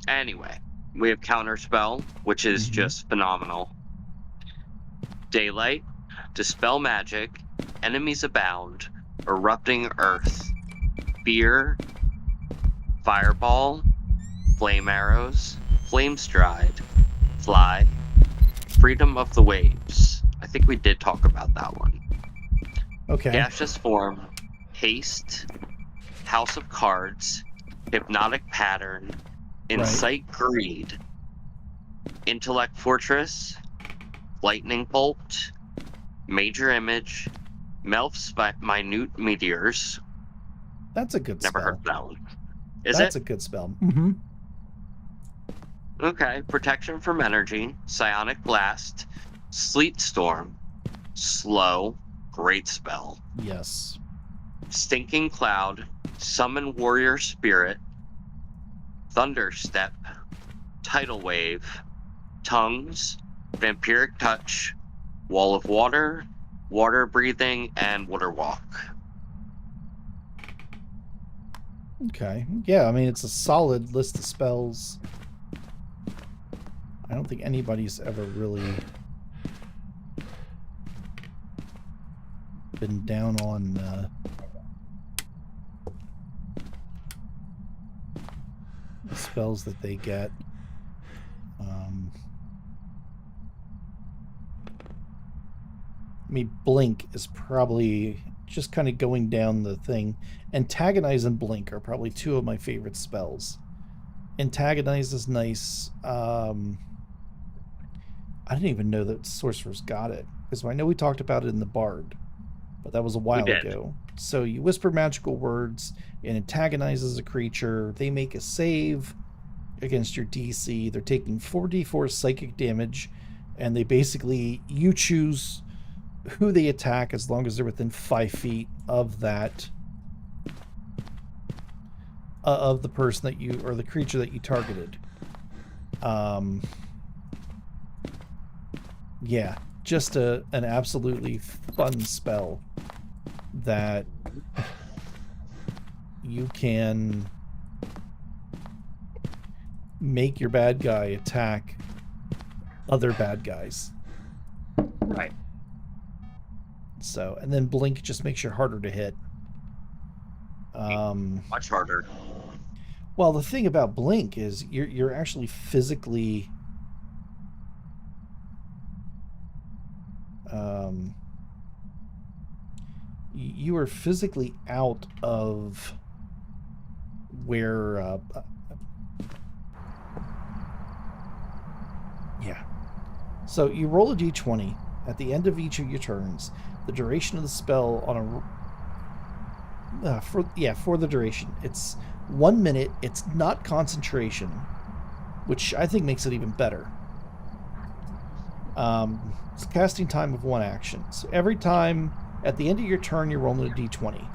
Anyway, we have Counterspell, which is just phenomenal. Daylight, Dispel Magic, Enemies Abound, Erupting Earth, Fear, Fireball, Flame Arrows, Flame Stride, Fly, Freedom of the Waves. think we did talk about that one. Okay. Gaseous Form, Haste, House of Cards, Hypnotic Pattern, Incite Greed, Intellect Fortress, Lightning Bolt, Major Image, Melf's Minute Meteors. That's a good Never spell. heard of that one. Is That's it? a good spell. Mm-hmm. Okay. Protection from Energy, Psionic Blast, Sleet Storm, Slow, great spell. Yes. Stinking Cloud, Summon Warrior Spirit, Thunderstep, Tidal Wave, Tongues, Vampiric Touch, Wall of Water, Water Breathing, and Water Walk. Okay. Yeah, I mean, it's a solid list of spells. I don't think anybody's ever really been down on the spells that they get. I mean, Blink is probably just kind of going down the thing. Antagonize and Blink are probably two of my favorite spells. Antagonize is nice. I didn't even know that Sorcerer's got it, because I know we talked about it in the Bard, but that was a while ago. So you whisper magical words, it antagonizes a creature, they make a save against your DC, they're taking 4d4 psychic damage, and they basically, you choose who they attack as long as they're within 5 feet of that of the person that you, or the creature that you targeted. Yeah, just an absolutely fun spell that you can make your bad guy attack other bad guys. Right. So, and then Blink just makes you harder to hit. Much harder. Well, the thing about Blink is you're actually physically you are physically out of where yeah. So you roll a d20 at the end of each of your turns. The duration of the spell on a for the duration, it's 1 minute. It's not concentration, which I think makes it even better. It's casting time of 1 action. So every time at the end of your turn, you're rolling a d20.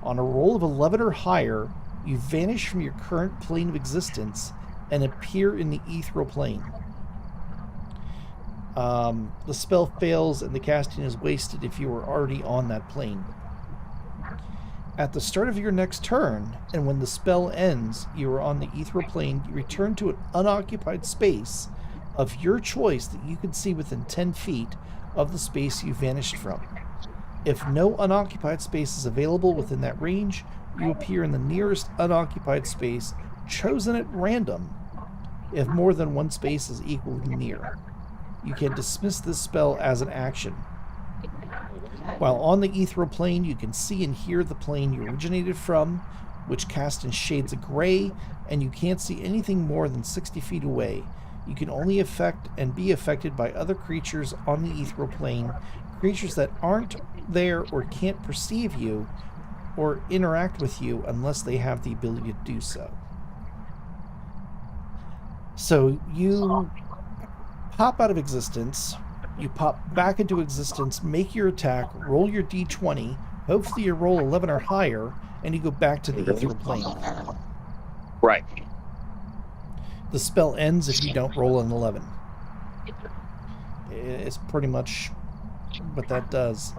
On a roll of 11 or higher, you vanish from your current plane of existence and appear in the ethereal plane. The spell fails and the casting is wasted if you are already on that plane. At the start of your next turn, and when the spell ends, you are on the ethereal plane, you return to an unoccupied space of your choice that you can see within 10 feet of the space you vanished from. If no unoccupied space is available within that range, you appear in the nearest unoccupied space chosen at random if more than one space is equally near. You can dismiss this spell as an action. While on the ethereal plane, you can see and hear the plane you originated from, which cast in shades of gray, and you can't see anything more than 60 feet away. You can only affect and be affected by other creatures on the ethereal plane, creatures that aren't there or can't perceive you or interact with you unless they have the ability to do so. So you pop out of existence, you pop back into existence, make your attack, roll your d20, hopefully you roll 11 or higher, and you go back to the ethereal plane. Right. The spell ends if you don't roll an 11. It's pretty much what that does.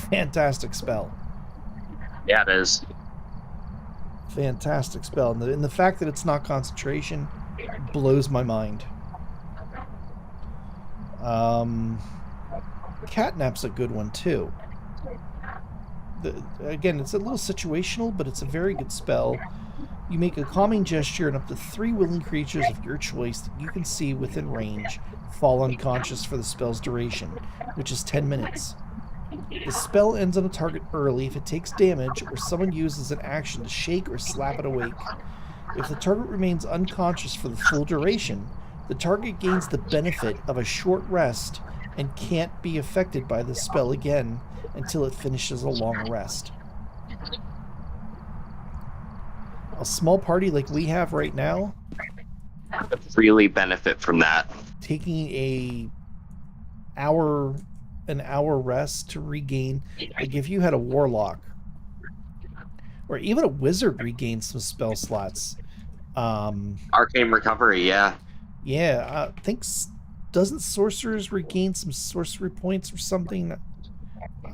Fantastic spell. Yeah, it is. Fantastic spell. And the fact that it's not concentration blows my mind. Catnap's a good one too. Again, it's a little situational, but it's a very good spell. You make a calming gesture, and up to 3 willing creatures of your choice that you can see within range fall unconscious for the spell's duration, which is 10 minutes. The spell ends on a target early if it takes damage or someone uses an action to shake or slap it awake. If the target remains unconscious for the full duration, the target gains the benefit of a short rest and can't be affected by the spell again until it finishes a long rest. A small party like we have right now Really benefit from that. taking an hour rest to regain, like if you had a warlock or even a wizard regain some spell slots. Arcane recovery, yeah. Yeah, I think doesn't sorcerers regain some sorcery points or something?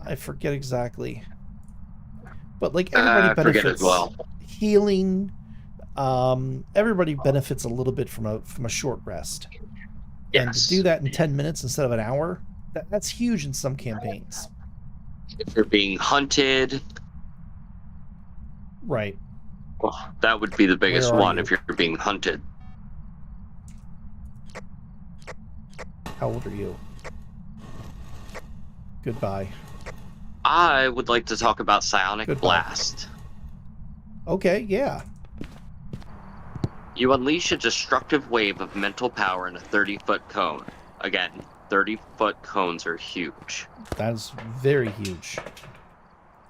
I forget exactly. But like everybody I forget benefits as well. healing. Everybody benefits a little bit from a short rest. And to do Yes. that in 10 minutes instead of an hour, that's huge in some campaigns. If you're being hunted, Right. well, that would be the biggest Where are one you? if you're being hunted. How old are you? Goodbye. I would like to talk about Psionic Goodbye. Blast. Okay, yeah. You unleash a destructive wave of mental power in a 30-foot cone. Again, 30-foot cones are huge. That is very huge.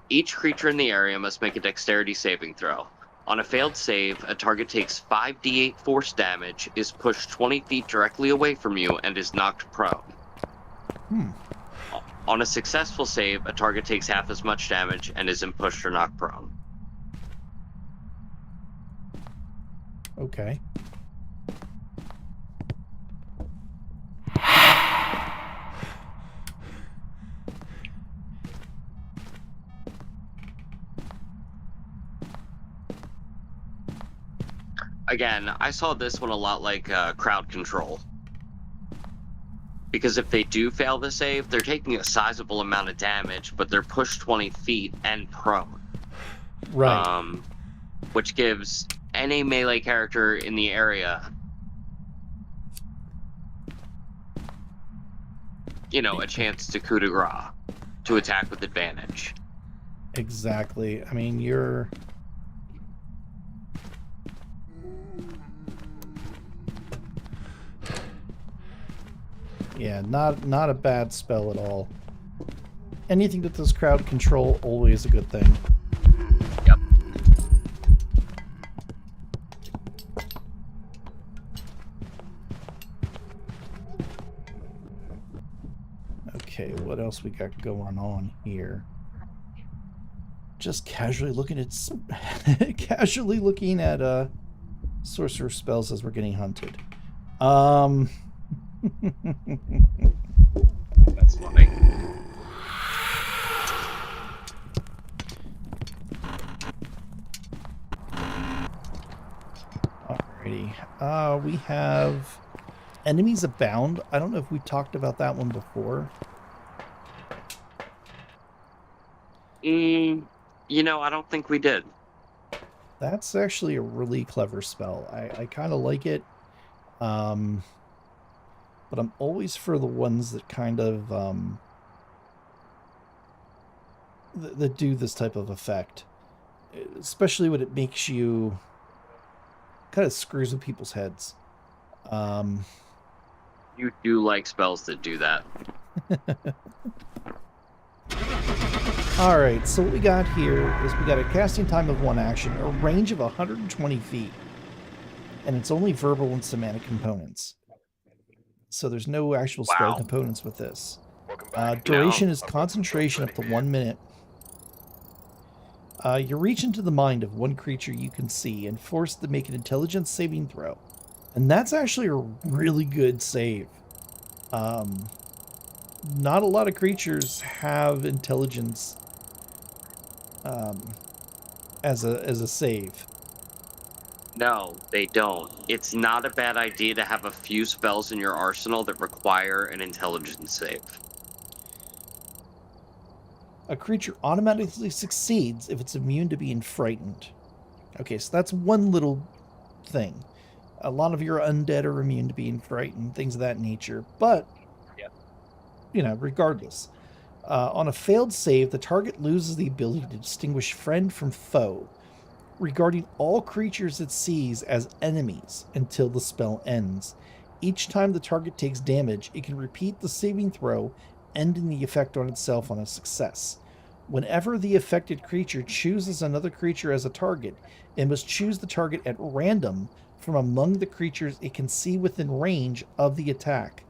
Each creature in the area must make a dexterity saving throw. On a failed save, a target takes 5d8 force damage, is pushed 20 feet directly away from you, and is knocked prone. On a successful save, a target takes half as much damage and isn't pushed or knocked prone. Okay. Again, I saw this one a lot like crowd control. Because if they do fail the save, they're taking a sizable amount of damage, but they're pushed 20 feet and prone. Right. Which gives any melee character in the area, a chance to coup de grace, to attack with advantage. Exactly. I mean, you're... Yeah, not a bad spell at all. Anything that does crowd control, always a good thing. Yep. Okay, what else we got going on here? Just casually looking at sorcerer spells as we're getting hunted. That's funny. Alrighty. We have Enemies Abound. I don't know if we talked about that one before. I don't think we did. That's actually a really clever spell. I kind of like it. But I'm always for the ones that kind of that do this type of effect, especially when it makes you kind of screws with people's heads. You do like spells that do that. All right, so what we got here is we got a casting time of 1 action, a range of 120 feet, and it's only verbal and somatic components. So there's no actual spell components with this. Duration is concentration up to 1 minute. You reach into the mind of one creature you can see and force to make an intelligence saving throw. And that's actually a really good save. Not a lot of creatures have intelligence as a save. No, they don't. It's not a bad idea to have a few spells in your arsenal that require an intelligence save. A creature automatically succeeds if it's immune to being frightened. Okay, so that's one little thing. A lot of your undead are immune to being frightened, things of that nature. But, regardless. On a failed save, the target loses the ability to distinguish friend from foe, regarding all creatures it sees as enemies until the spell ends. Each time the target takes damage, it can repeat the saving throw, ending the effect on itself on a success. Whenever the affected creature chooses another creature as a target, it must choose the target at random from among the creatures it can see within range of the attack.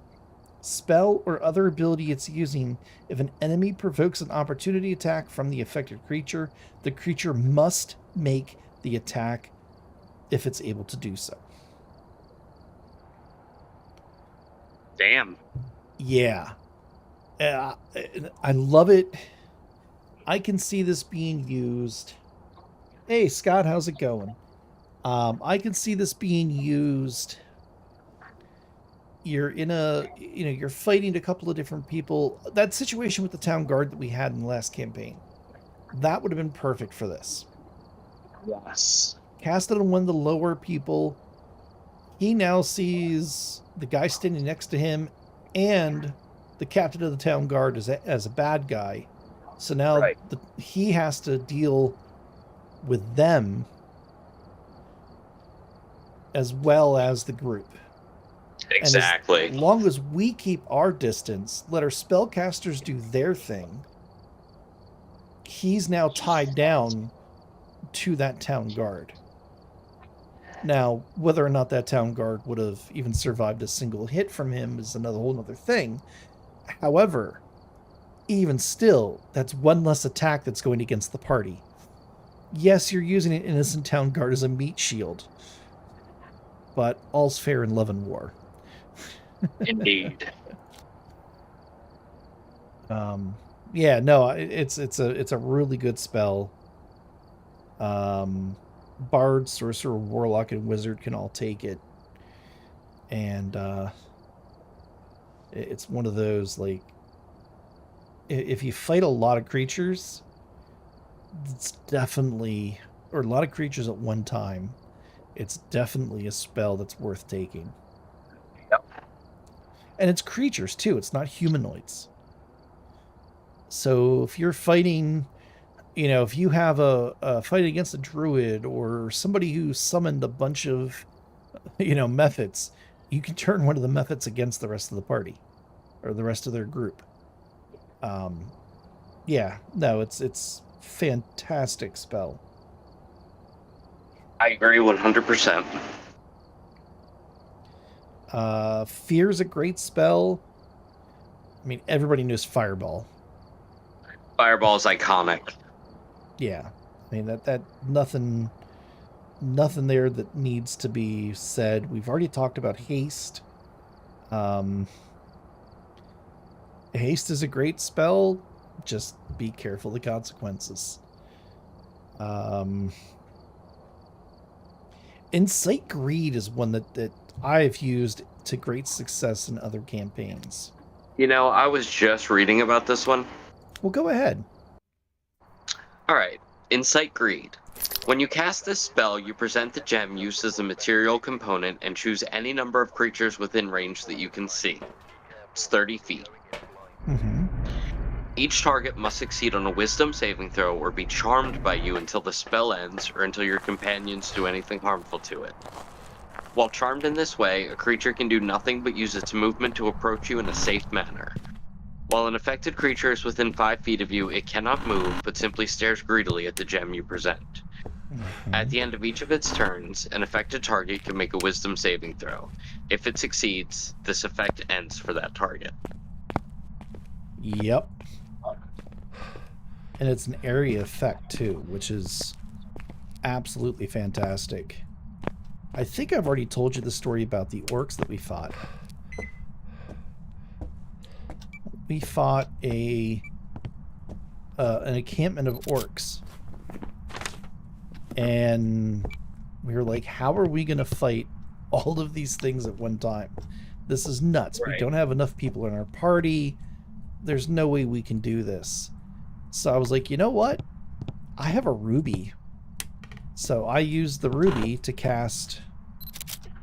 Spell or other ability it's using, if an enemy provokes an opportunity attack from the affected creature, the creature must make the attack if it's able to do so. Damn. Yeah. I love it. I can see this being used. Hey, Scott, how's it going? I can see this being used. You're in you're fighting a couple of different people. That situation with the town guard that we had in the last campaign, that would have been perfect for this. Yes. Cast it on one of the lower people. He now sees the guy standing next to him and the captain of the town guard as a bad guy. So now he has to deal with them as well as the group. Exactly. And as long as we keep our distance, let our spellcasters do their thing, he's now tied down to that town guard. Now, whether or not that town guard would have even survived a single hit from him is another whole other thing. However, even still, that's one less attack that's going against the party. Yes, you're using an innocent town guard as a meat shield, but all's fair in love and war. Indeed. Yeah, no, it's a really good spell. Bard, Sorcerer, Warlock, and Wizard can all take it. And it's one of those, like, if you fight a lot of creatures, it's definitely, or a lot of creatures at one time, it's definitely a spell that's worth taking. Yep. And it's creatures, too. It's not humanoids. So if you're fighting, if you have a fight against a druid or somebody who summoned a bunch of, methods, you can turn one of the methods against the rest of the party or the rest of their group. Yeah, no, it's fantastic spell. I agree 100%. Fear's a great spell. I mean, everybody knows Fireball. Fireball's iconic. Yeah, I mean that nothing there that needs to be said. We've already talked about haste. Haste is a great spell. Just be careful of the consequences. Incite Greed is one that I've used to great success in other campaigns. I was just reading about this one. Well, go ahead. Alright, Incite Greed. When you cast this spell, you present the gem used as a material component and choose any number of creatures within range that you can see. It's 30 feet. Mm-hmm. Each target must succeed on a wisdom saving throw or be charmed by you until the spell ends or until your companions do anything harmful to it. While charmed in this way, a creature can do nothing but use its movement to approach you in a safe manner. While an affected creature is within 5 feet of you, it cannot move, but simply stares greedily at the gem you present. Mm-hmm. At the end of each of its turns, an affected target can make a wisdom saving throw. If it succeeds, this effect ends for that target. Yep. And it's an area effect, too, which is absolutely fantastic. I think I've already told you the story about the orcs that we fought. We fought an encampment of orcs. And we were like, how are we going to fight all of these things at one time? This is nuts. Right. We don't have enough people in our party. There's no way we can do this. So I was like, you know what? I have a ruby. So I used the ruby to cast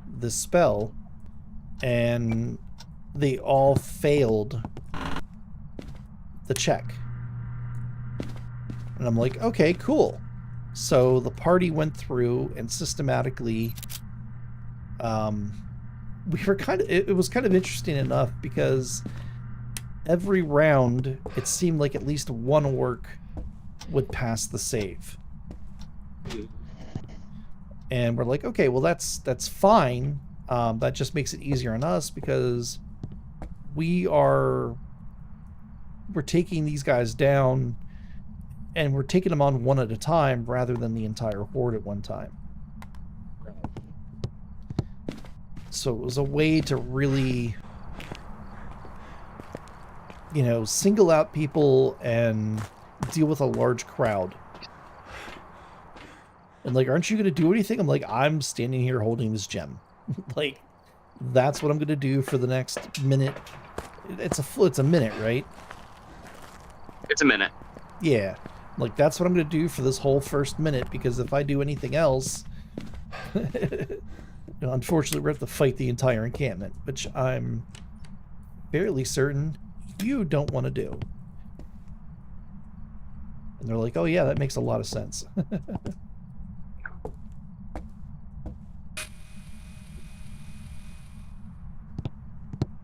this spell, and they all failed the check. And I'm like, okay, cool. So the party went through and systematically, we were kind of, it was kind of interesting enough because every round it seemed like at least one orc would pass the save. And we're like, okay, well that's fine. That just makes it easier on us because we're taking these guys down, and we're taking them on one at a time rather than the entire horde at one time. So it was a way to really, single out people and deal with a large crowd. And like, aren't you going to do anything? I'm like, I'm standing here holding this gem. Like, that's what I'm going to do for the next minute. It's a minute, right? It's a minute. Yeah. Like, that's what I'm going to do for this whole first minute, because if I do anything else, unfortunately, we're going to have to fight the entire encampment, which I'm fairly certain you don't want to do. And they're like, oh yeah, that makes a lot of sense.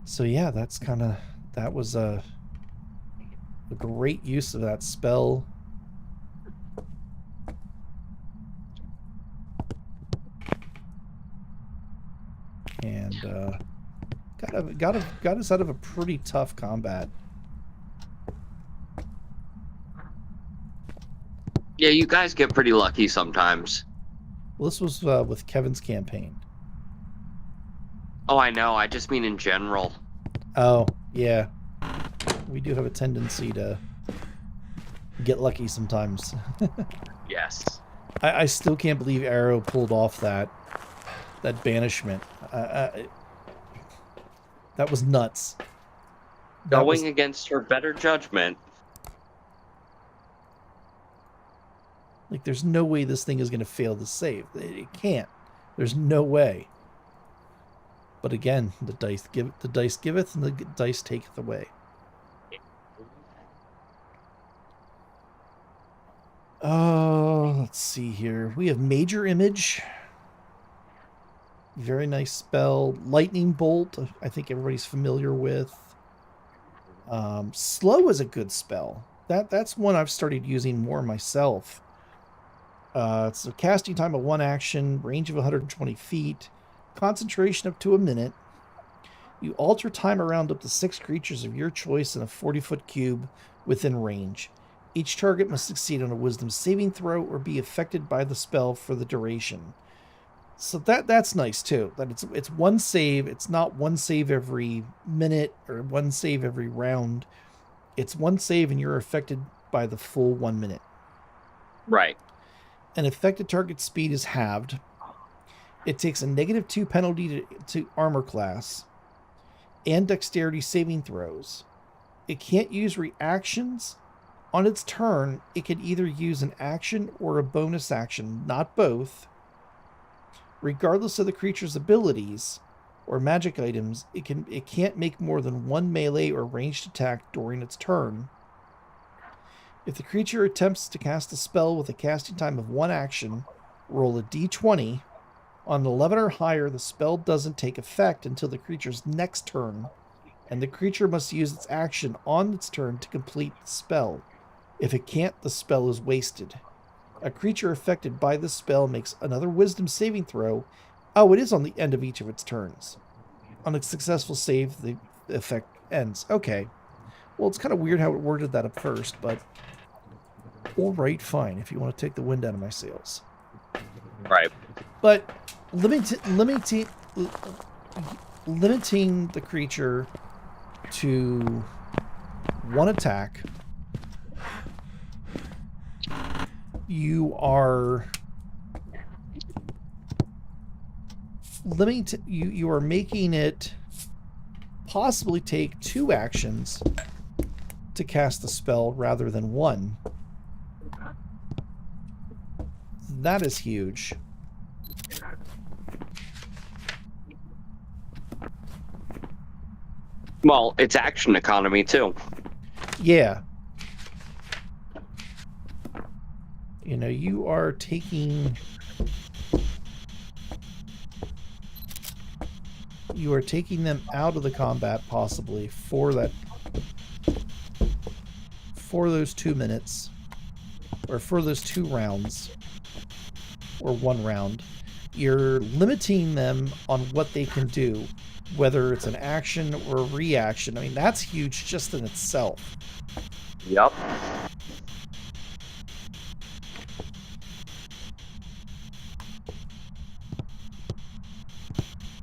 So yeah, that was a great use of that spell. And got us out of a pretty tough combat. Yeah, you guys get pretty lucky sometimes. Well, this was with Kevin's campaign. Oh, I know. I just mean in general. Oh, yeah. We do have a tendency to get lucky sometimes. Yes. I still can't believe Arrow pulled off that banishment. That was nuts. Going against her better judgment. Like, there's no way this thing is going to fail the save. It can't. There's no way. But again, the dice giveth, and the dice taketh away. Oh, let's see here. We have Major Image. Very nice spell. Lightning Bolt, I think everybody's familiar with. Slow is a good spell. That's one I've started using more myself. It's a casting time of 1 action, range of 120 feet, concentration up to a minute. You alter time around up to 6 creatures of your choice in a 40-foot cube within range. Each target must succeed on a wisdom saving throw or be affected by the spell for the duration. So that's nice too. That it's one save. It's not one save every minute or one save every round. It's one save and you're affected by the full 1 minute. Right. An affected target speed is halved. It takes a -2 penalty to armor class and dexterity saving throws. It can't use reactions. On its turn, it can either use an action or a bonus action, not both. Regardless of the creature's abilities or magic items, it can't make more than 1 melee or ranged attack during its turn. If the creature attempts to cast a spell with a casting time of 1 action, roll a d20. On an 11 or higher, the spell doesn't take effect until the creature's next turn, and the creature must use its action on its turn to complete the spell. If it can't, the spell is wasted. A creature affected by this spell makes another wisdom saving throw. Oh, it is on the end of each of its turns. On a successful save, the effect ends. Okay. Well, it's kind of weird how it worded that at first, but all right, fine, if you want to take the wind out of my sails. Right. But limiting the creature to 1 attack, you are you are making it possibly take 2 actions to cast the spell rather than 1. That is huge. Well, it's action economy too. Yeah. You know, you are taking... You are taking them out of the combat, possibly, for those 2 minutes. Or for those 2 rounds. Or 1 round. You're limiting them on what they can do. Whether it's an action or a reaction. I mean, that's huge just in itself. Yep.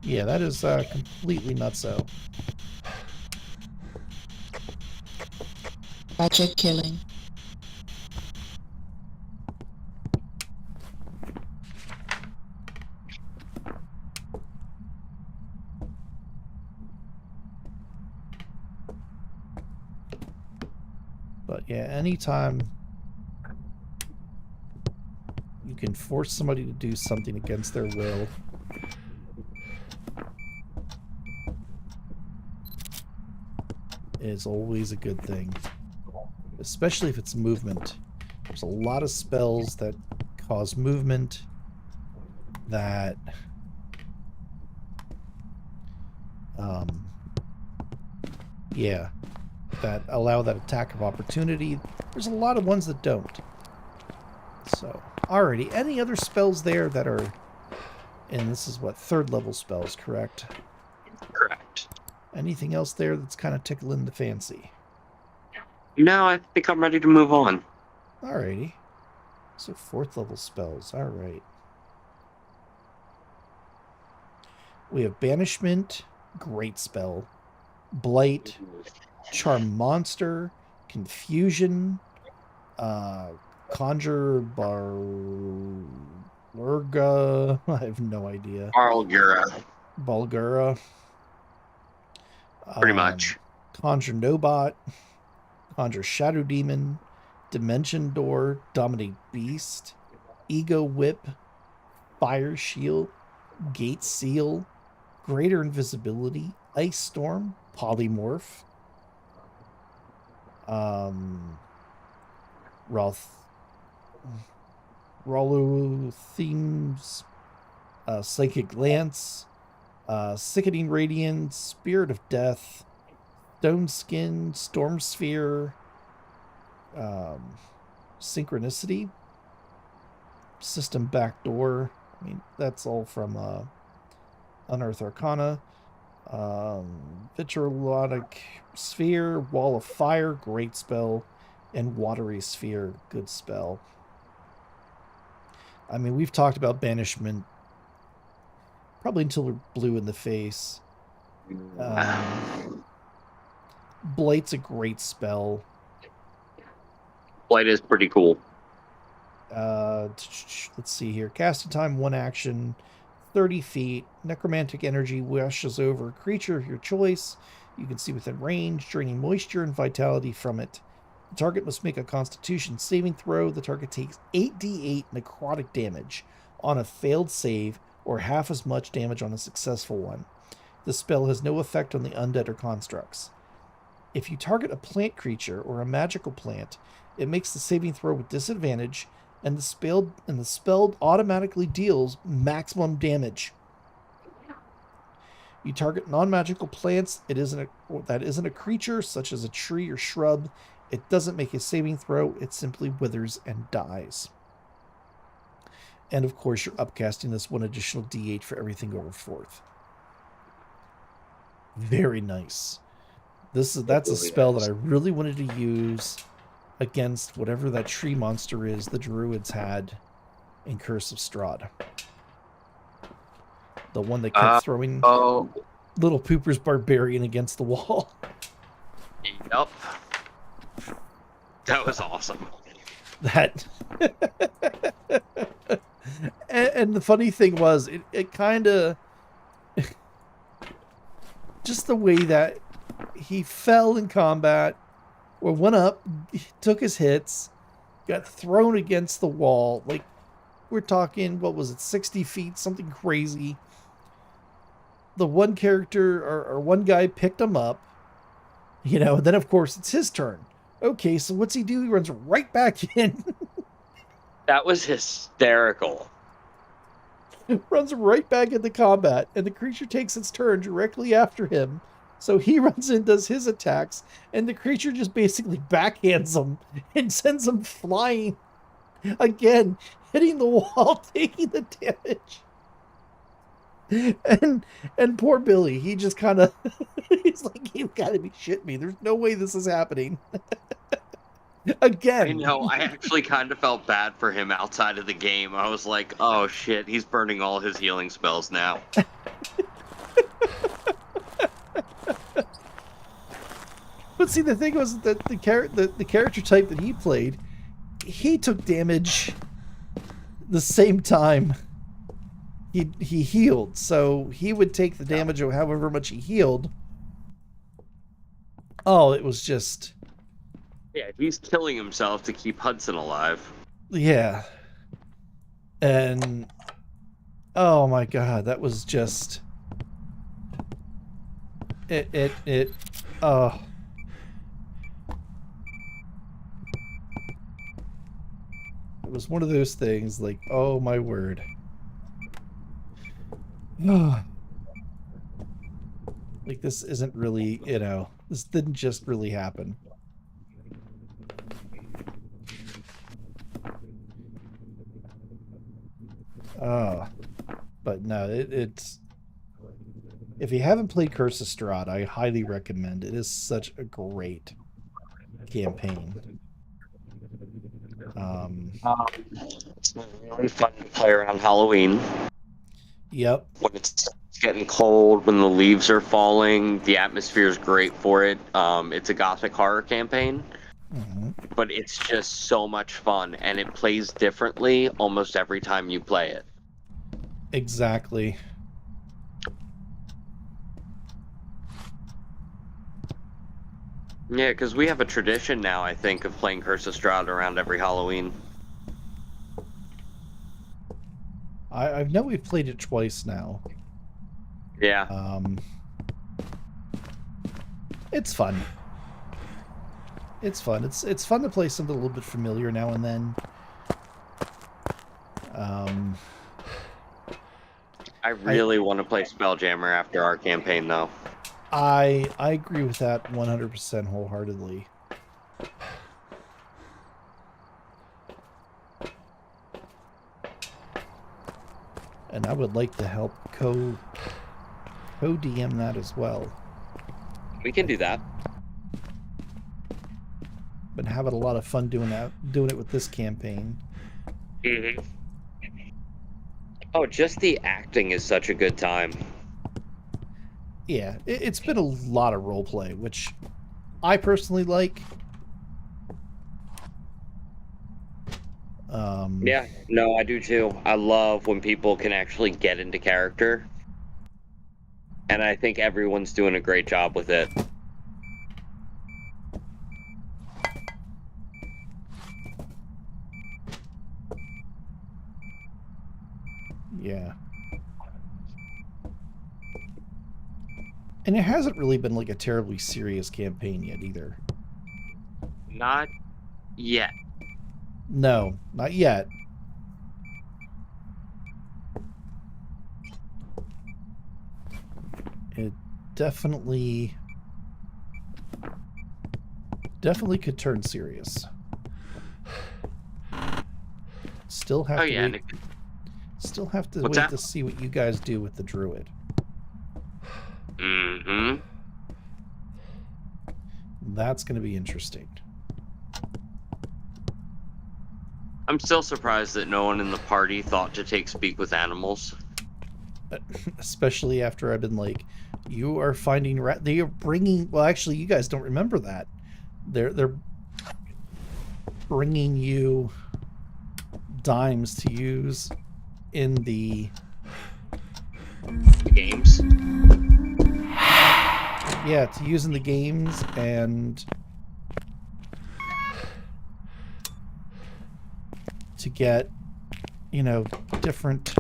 Yeah, that is completely nutso. Project killing. But yeah, anytime you can force somebody to do something against their will, is always a good thing. Especially if it's movement. There's a lot of spells that cause movement that yeah, that allow that attack of opportunity. There's a lot of ones that don't. So, alrighty. Any other spells there that are, and this is what, 3rd level spells, correct? Correct. Anything else there that's kind of tickling the fancy? No, I think I'm ready to move on. Alrighty. So 4th level spells. Alright. We have Banishment, great spell. Blight, Charm Monster, Confusion, Conjure Barurga. I have no idea. Balgura. Pretty much. Conjure Nobot, Conjure Shadow Demon, Dimension Door, Dominate Beast, Ego Whip, Fire Shield, Gate Seal, Greater Invisibility, Ice Storm, Polymorph, Rollo Themes, Psychic Lance, Sickening Radiance, Spirit of Death, Stone Skin, Storm Sphere, Synchronicity, System Backdoor. I mean, that's all from Unearthed Arcana. Vitriolic Sphere, Wall of Fire, great spell, and Watery Sphere, good spell. I mean, we've talked about Banishment probably until we're blue in the face. Blight's a great spell. Blight is pretty cool. Let's see here. Casting time, 1 action, 30 feet. Necromantic energy washes over a creature of your choice. You can see within range, draining moisture and vitality from it. The target must make a Constitution saving throw. The target takes 8d8 necrotic damage on a failed save, or half as much damage on a successful one. The spell has no effect on the undead or constructs. If you target a plant creature or a magical plant, it makes the saving throw with disadvantage, and the spell automatically deals maximum damage. You target non-magical plants that isn't a creature, such as a tree or shrub. It doesn't make a saving throw. It simply withers and dies. And of course, you're upcasting this 1 additional d8 for everything over 4th. Very nice. That's a spell that I really wanted to use against whatever that tree monster is the druids had in Curse of Strahd. The one that kept throwing Little Pooper's Barbarian against the wall. Yep. That was awesome. That and the funny thing was it kind of just the way that he fell in combat or went up, took his hits, got thrown against the wall. Like, We're talking, what was it, 60 feet, something crazy. The one character or one guy picked him up, you know, and then of course it's his turn. Okay, so what's he do? He runs right back in. That was hysterical. Runs right back into combat, and the creature takes its turn directly after him. So he runs in, does his attacks, and the creature just basically backhands him and sends him flying again, hitting the wall, taking the damage. And poor Billy, he just kind of he's like, you've got to be shitting me. There's no way this is happening. Again. I know, I actually kind of felt bad for him outside of the game. I was like, oh shit, he's burning all his healing spells now. But see, the thing was that the character type that he played, he took damage the same time he healed. So he would take the damage of however much he healed. Oh, it was just... Yeah, he's killing himself to keep Hudson alive. Yeah. And... oh my god, that was just... Oh... It was one of those things, like, oh my word. Like, this isn't really, you know, this didn't just really happen. But no, it's... if you haven't played Curse of Strahd, I highly recommend. It is such a great campaign. It's really fun to play around Halloween. Yep. When it's getting cold, when the leaves are falling, the atmosphere is great for it. It's a gothic horror campaign, but it's just so much fun, and it plays differently almost every time you play it. Exactly. Yeah, because we have a tradition now, I think, of playing Curse of Strahd around every Halloween. I know we've played it twice now. Yeah. It's fun. It's fun. It's fun to play something a little bit familiar now and then. I really want to play Spelljammer after our campaign, though. I agree with that 100% wholeheartedly. And I would like to help co-DM that as well. We can do that. Been having a lot of fun doing it with this campaign. Mm-hmm. Oh, just the acting is such a good time. Yeah, it's been a lot of roleplay, which I personally like. Yeah, no, I do too. I love when people can actually get into character. And I think everyone's doing a great job with it. Yeah. And it hasn't really been like a terribly serious campaign yet either. Not yet. No, not yet. It definitely could turn serious. Still have to wait. Still have to wait to see what you guys do with the druid. Mm-hmm. That's going to be interesting. I'm still surprised that no one in the party thought to take Speak with Animals. Especially after I've been like, you are finding they are bringing. Well, actually, you guys don't remember that. They're bringing you dimes to use in the games. Yeah, to use in the games and to get, you know, different...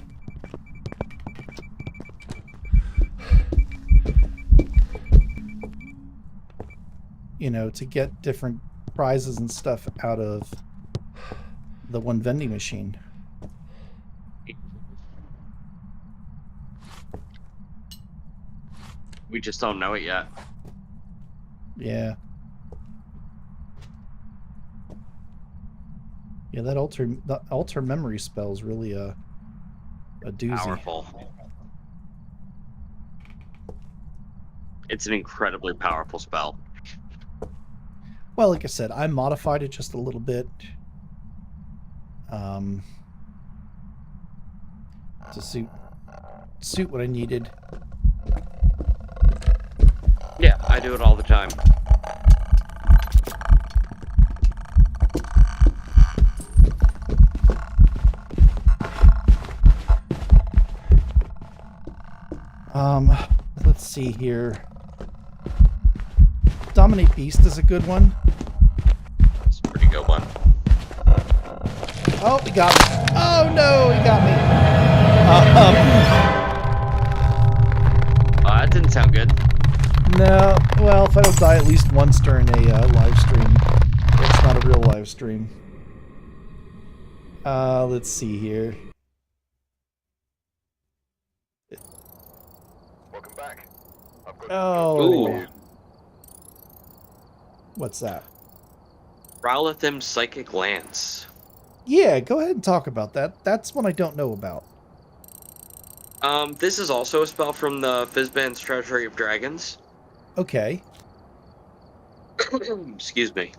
You know, to get different prizes and stuff out of the one vending machine. We just don't know it yet. Yeah. Yeah, that alter memory spell is really a doozy. Powerful. It's an incredibly powerful spell. Well, like I said, I modified it just a little bit. To suit what I needed. Yeah, I do it all the time. Let's see here. Dominate Beast is a good one. It's a pretty good one. Oh, he got me. Oh no, he got me. That didn't sound good. No, well, if I don't die at least once during a live stream, it's not a real live stream. Let's see here. Welcome back. Oh. Ooh. What's that? Rowlithim's Psychic Lance. Yeah, go ahead and talk about that. That's one I don't know about. This is also a spell from the Fizban's Treasury of Dragons. Okay. Excuse me.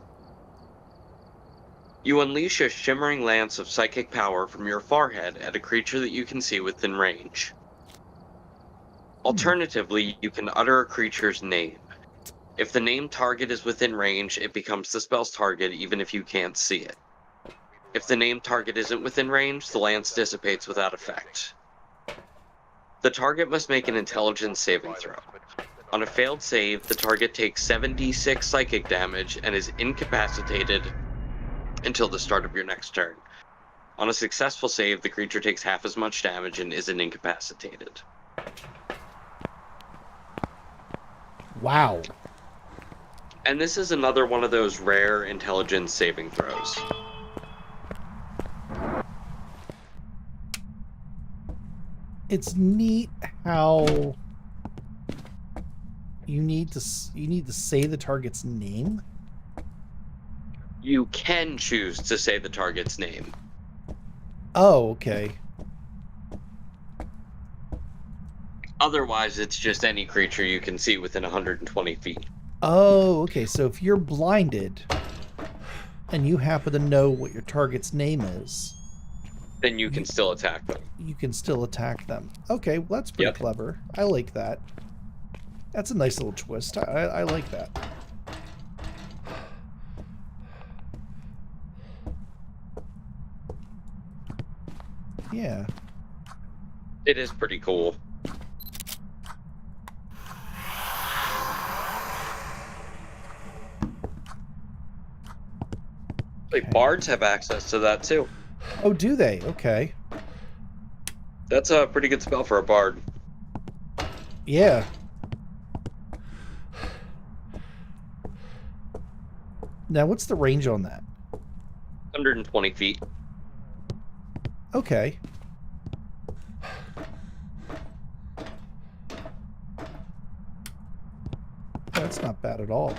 You unleash a shimmering lance of psychic power from your forehead at a creature that you can see within range. Alternatively, you can utter a creature's name. If the named target is within range, it becomes the spell's target even if you can't see it. If the named target isn't within range, the lance dissipates without effect. The target must make an intelligence saving throw. On a failed save, the target takes 7d6 psychic damage and is incapacitated until the start of your next turn. On a successful save, the creature takes half as much damage and isn't incapacitated. Wow. And this is another one of those rare intelligence saving throws. It's neat how you need to say the target's name. You can choose to say the target's name. Oh, okay. Otherwise, it's just any creature you can see within 120 feet. Oh, okay. So if you're blinded and you happen to know what your target's name is, Then you can still attack them. you can still attack them. Okay, well, that's pretty clever. I like that. That's a nice little twist. I like that. Yeah. It is pretty cool. Like, bards have access to that too. Oh, do they? Okay. That's a pretty good spell for a bard. Yeah. Now, what's the range on that? 120 feet. Okay. That's not bad at all.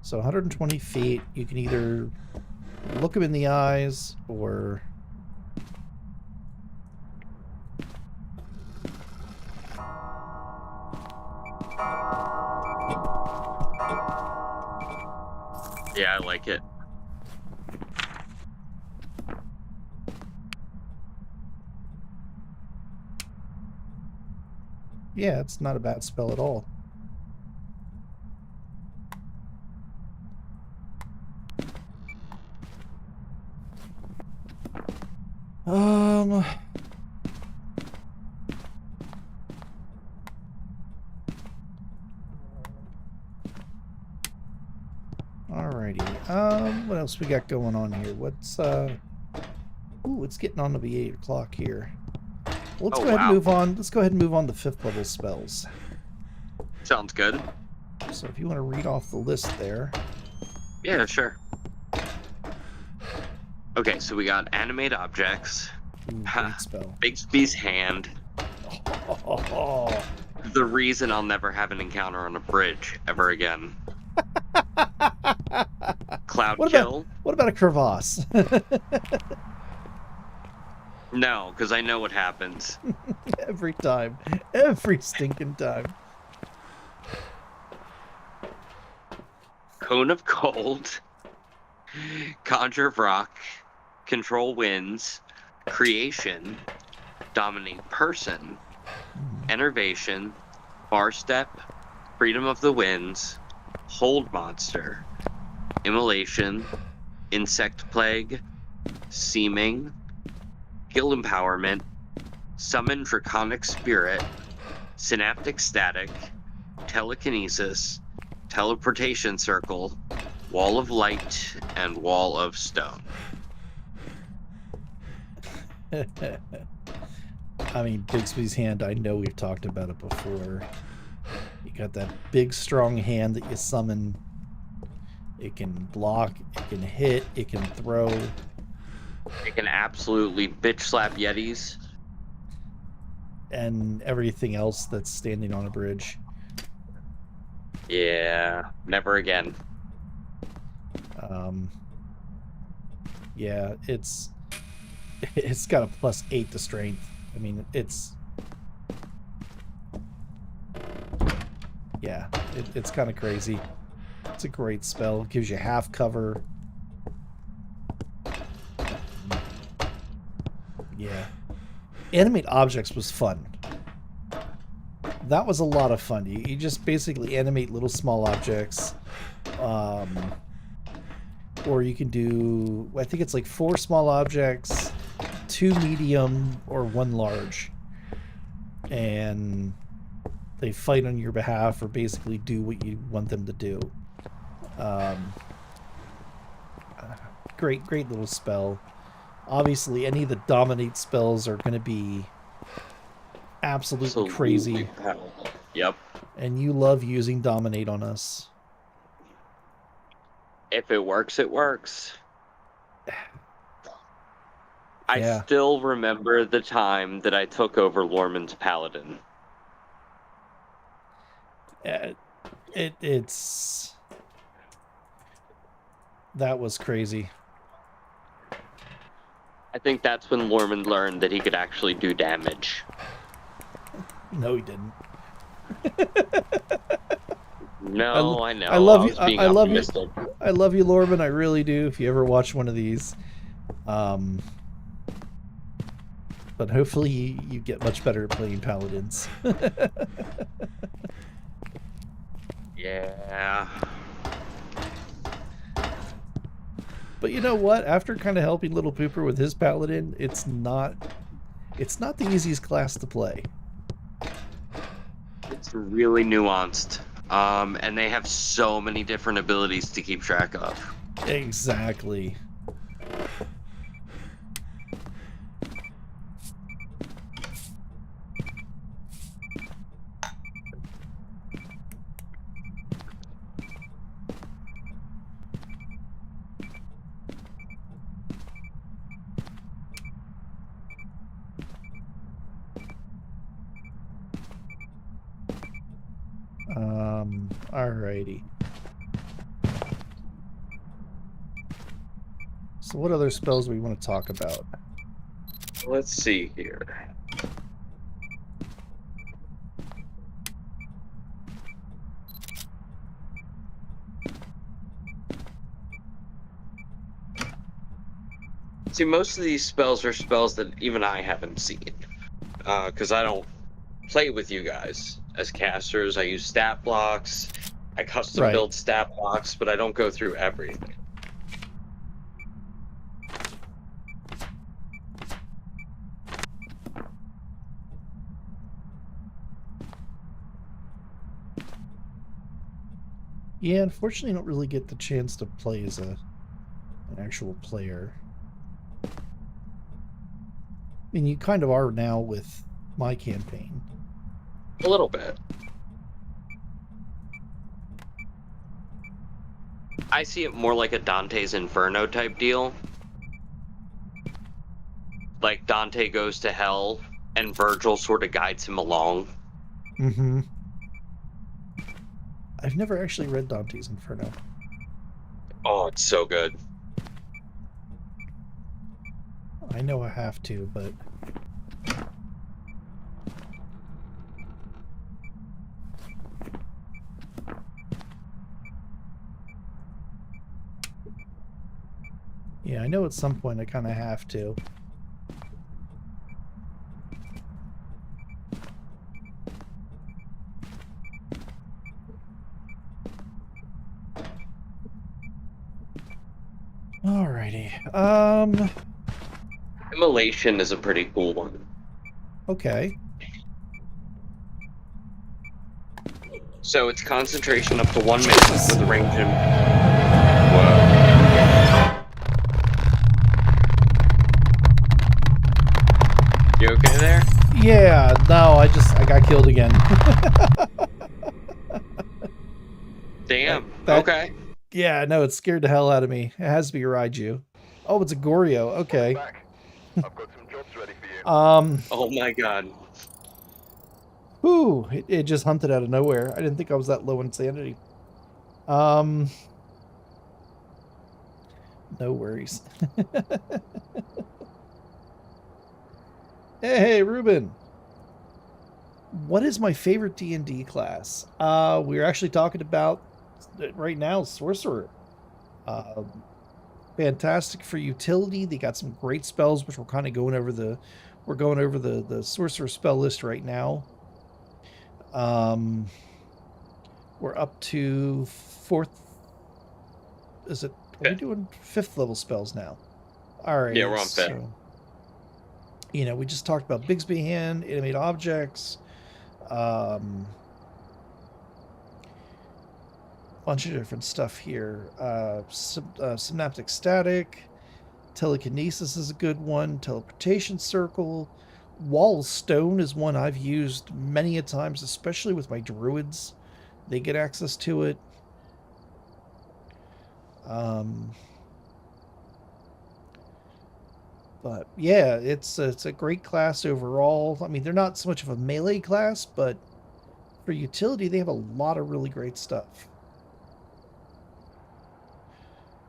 So 120 feet, you can either look him in the eyes or... Yeah, I like it. Yeah, it's not a bad spell at all. Alrighty. What else we got going on here? What's Ooh, it's getting on to be 8 o'clock here. Let's Oh, go ahead and wow. move on. Let's go ahead and move on to 5th level spells. Sounds good. So if you want to read off the list there. Yeah, sure. Okay, so we got animate objects. Ooh, great spell. Bixby's hand. Oh. The reason I'll never have an encounter on a bridge ever again. Cloud kill. What about a crevasse? No, because I know what happens. Every time. Every stinking time. Cone of Cold. Conjure of Rock. Control Winds. Creation. Dominate Person. Enervation. Bar Step. Freedom of the Winds. Hold Monster. Immolation. Insect Plague. Seeming. Heal Empowerment, Summon Draconic Spirit, Synaptic Static, Telekinesis, Teleportation Circle, Wall of Light, and Wall of Stone. I mean, Bixby's hand, I know we've talked about it before. You got that big, strong hand that you summon. It can block, it can hit, it can throw. It can absolutely bitch slap Yetis. And everything else that's standing on a bridge. Yeah, never again. Yeah, it's got a +8 to strength. I mean, yeah, it's kind of crazy. It's a great spell. It gives you half cover. Yeah. Animate objects was fun. That was a lot of fun. You just basically animate little small objects. Or you can do, I think it's like 4 small objects, 2 medium, or 1 large. And they fight on your behalf or basically do what you want them to do. Great little spell. Obviously, any of the dominate spells are going to be absolutely crazy. Yep. And you love using dominate on us. If it works, it works. Yeah. I still remember the time that I took over Lorman's Paladin. It's... That was crazy. I think that's when Lorman learned that he could actually do damage. No, he didn't. No, I know. I love you. I love you. I love you, Lorman. I really do. If you ever watch one of these, but hopefully you get much better at playing paladins. Yeah. But you know what? After kind of helping Little Pooper with his paladin, it's not the easiest class to play. It's really nuanced. And they have so many different abilities to keep track of. Exactly. Alrighty. So what other spells do we want to talk about? Let's see here. See, most of these spells are spells that even I haven't seen. Because I don't play with you guys as casters. I use stat blocks. I custom build stat blocks, but I don't go through everything. Yeah, unfortunately, I don't really get the chance to play as an actual player. I mean, you kind of are now with my campaign. A little bit. I see it more like a Dante's Inferno type deal. Like Dante goes to hell and Virgil sort of guides him along. Mm-hmm. I've never actually read Dante's Inferno. Oh, it's so good. I know I have to, but yeah, I know at some point I kind of have to. Alrighty. Immolation is a pretty cool one. Okay. So it's concentration up to 1 minute with a range in. Whoa. You okay there? Yeah, no, I got killed again. Damn. That Okay. yeah, no, it scared the hell out of me. It has to be a Raiju. Oh, it's a Goryo. Okay. I've got some jobs ready for you. Oh my god. Whew, it just hunted out of nowhere. I didn't think I was that low in sanity. Um, no worries. Hey, Ruben. What is my favorite D&D class? We're actually talking about right now Sorcerer. Fantastic for utility. They got some great spells, which we're kind of going over the Sorcerer Spell List right now. We're up to fourth. Is it? Are we doing fifth level spells now? All right. Yeah, we're on fifth. So, we just talked about Bigsby Hand, animate objects, bunch of different stuff here. Synaptic static, telekinesis is a good one. Teleportation circle, wall stone is one I've used many a times, especially with my druids. They get access to it. But yeah, it's a great class overall. I mean, they're not so much of a melee class, but for utility, they have a lot of really great stuff.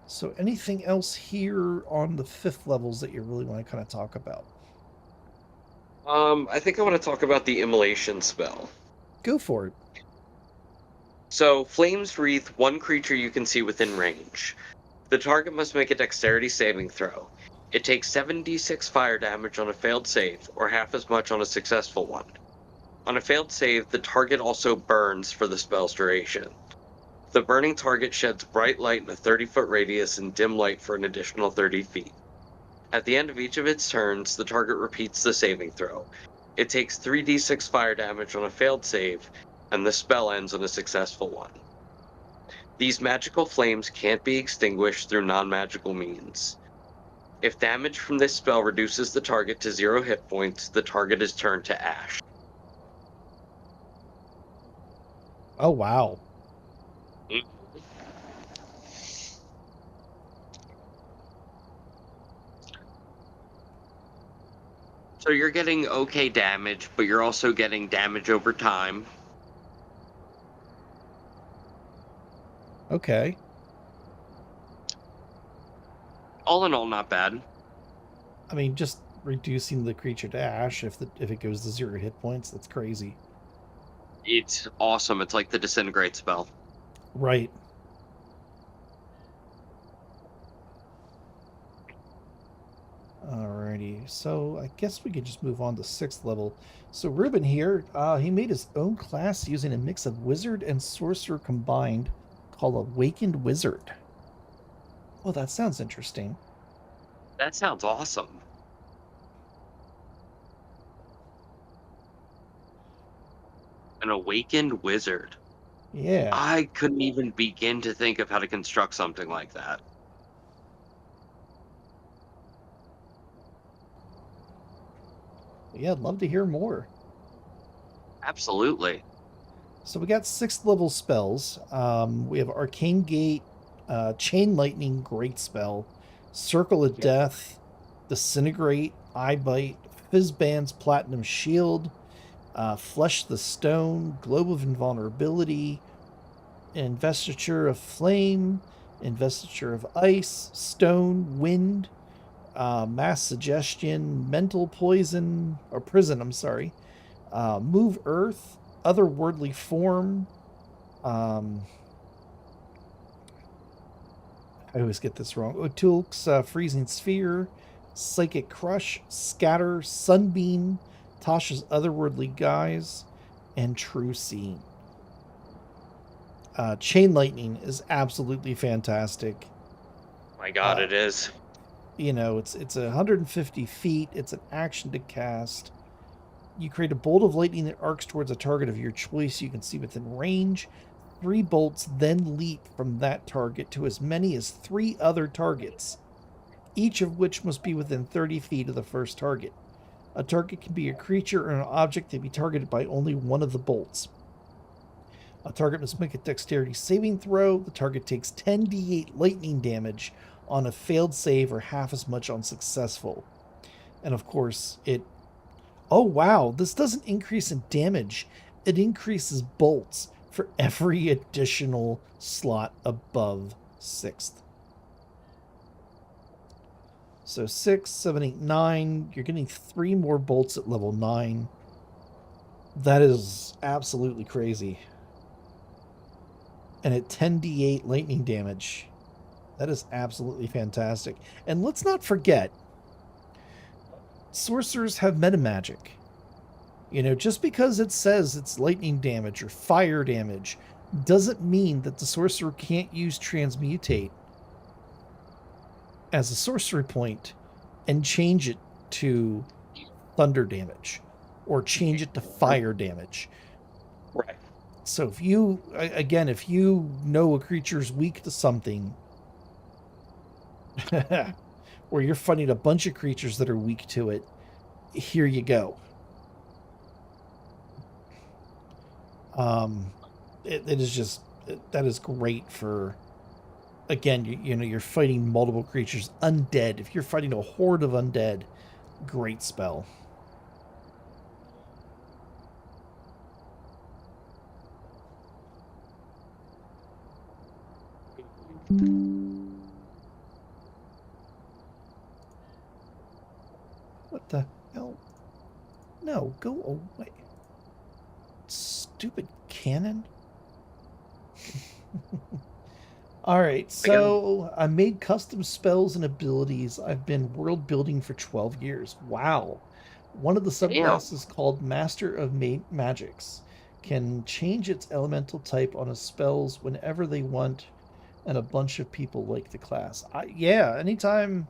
So anything else here on the fifth levels that you really want to kind of talk about? I think I want to talk about the immolation spell. Go for it. So, flames wreath one creature you can see within range. The target must make a dexterity saving throw. It takes 7d6 fire damage on a failed save, or half as much on a successful one. On a failed save, the target also burns for the spell's duration. The burning target sheds bright light in a 30-foot radius and dim light for an additional 30 feet. At the end of each of its turns, the target repeats the saving throw. It takes 3d6 fire damage on a failed save, and the spell ends on a successful one. These magical flames can't be extinguished through non-magical means. If damage from this spell reduces the target to 0 hit points, the target is turned to ash. Oh, wow. So you're getting okay damage, but you're also getting damage over time. Okay. All in all, not bad. I mean, just reducing the creature to ash if it goes to 0 hit points, that's crazy. It's awesome. It's like the disintegrate spell. Right. Alrighty, so I guess we could just move on to 6th level. So Ruben here, he made his own class using a mix of wizard and sorcerer combined called Awakened Wizard. Well, that sounds interesting. That sounds awesome. An awakened wizard. Yeah. I couldn't even begin to think of how to construct something like that. Yeah, I'd love to hear more. Absolutely. So we got 6th level spells. We have Arcane Gate, Chain Lightning, great spell, Circle of Yep. Death, Disintegrate, Eye Bite, Fizzband's Platinum Shield, Flesh the Stone, Globe of Invulnerability, Investiture of Flame, Investiture of Ice, Stone, Wind, Mass Suggestion, Mental Poison, or Prison, I'm sorry, Move Earth, Otherworldly Form, I always get this wrong. O'Toole's Freezing Sphere, Psychic Crush, Scatter, Sunbeam, Tasha's Otherworldly Guise, and True Seeing. Chain Lightning is absolutely fantastic. My God, it is. You know, it's 150 feet. It's an action to cast. You create a bolt of lightning that arcs towards a target of your choice you can see within range. 3 bolts then leap from that target to as many as 3 other targets, each of which must be within 30 feet of the first target. A target can be a creature or an object that be targeted by only one of the bolts. A target must make a dexterity saving throw. The target takes 10d8 lightning damage on a failed save or half as much on successful. And of course, oh wow, this doesn't increase in damage. It increases bolts for every additional slot above 6th. So 6, 7, 8, 9. You're getting 3 more bolts at level 9. That is absolutely crazy. And at 10d8 lightning damage. That is absolutely fantastic. And let's not forget, sorcerers have meta magic. You know, just because it says it's lightning damage or fire damage doesn't mean that the sorcerer can't use transmutate as a sorcery point and change it to thunder damage or change it to fire damage. Right. So if you know a creature's weak to something, or you're fighting a bunch of creatures that are weak to it, here you go. It is just, that is great for, again, you're fighting multiple creatures. Undead, if you're fighting a horde of undead, great spell. What the hell? No, go away. Stupid cannon. Alright, so I made custom spells and abilities. I've been world building for 12 years. Wow. One of the subclasses called Master of Magics can change its elemental type on its spells whenever they want, and a bunch of people like the class. Yeah, anytime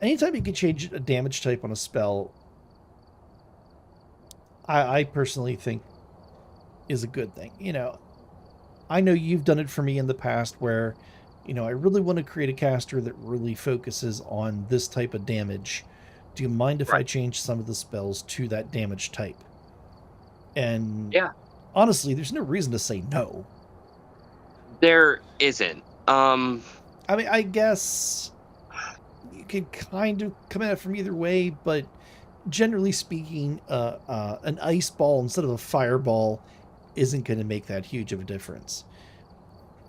you can change a damage type on a spell, I personally think is a good thing. You know, I know you've done it for me in the past where, you know, I really want to create a caster that really focuses on this type of damage. Do you mind if I change some of the spells to that damage type? And yeah, honestly, there's no reason to say no. There isn't. I mean, I guess you could kind of come at it from either way, but generally speaking, an ice ball instead of a fireball isn't going to make that huge of a difference.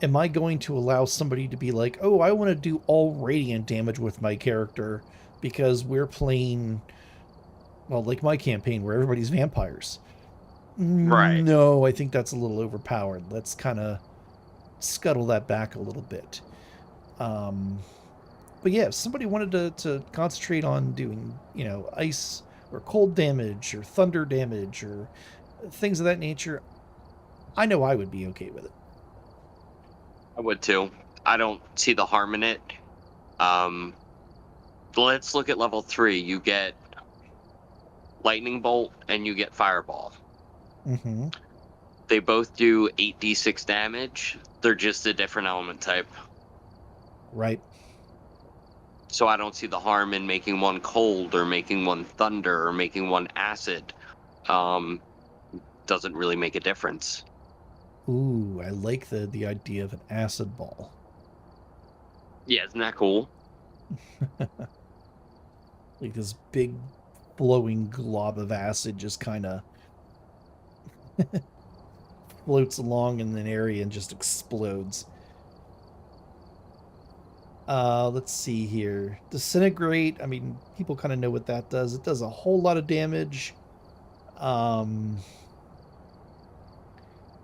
Am I going to allow somebody to be like, oh, I want to do all radiant damage with my character because we're playing, well, like my campaign where everybody's vampires? Right. No, I think that's a little overpowered. Let's kind of scuttle that back a little bit. But yeah, if somebody wanted to concentrate on doing, you know, ice or cold damage or thunder damage or things of that nature, I know I would be okay with it. I would too. I don't see the harm in it. Let's look at level 3. You get lightning bolt and you get fireball. Mm-hmm. They both do 8d6 damage. They're just a different element type. Right. So I don't see the harm in making one cold or making one thunder or making one acid. Doesn't really make a difference. Ooh, I like the idea of an acid ball. Yeah, isn't that cool? Like this big flowing glob of acid just kind of floats along in an area and just explodes. Let's see here. Disintegrate, I mean, people kind of know what that does. It does a whole lot of damage.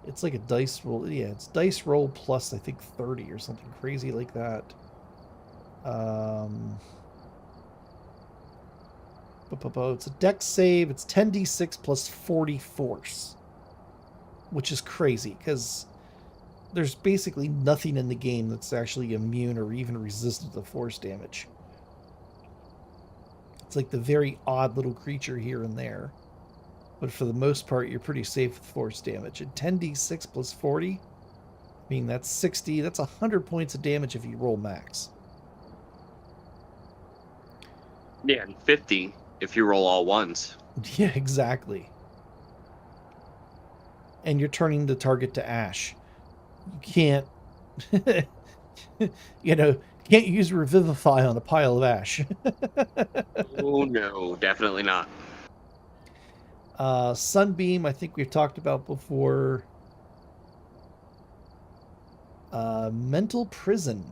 It's like a dice roll. Yeah, it's dice roll plus, I think, 30 or something crazy like that. It's a dex save. It's 10d6 plus 40 force, which is crazy because there's basically nothing in the game that's actually immune or even resistant to force damage. It's like the very odd little creature here and there. But for the most part, you're pretty safe with force damage. And 10d6 plus 40, I mean, that's 60. That's 100 points of damage if you roll max. Yeah, and 50 if you roll all ones. Yeah, exactly. And you're turning the target to ash. You can't, can't use Revivify on a pile of ash. Oh, no, definitely not. Sunbeam, I think we've talked about before. Mental Prison.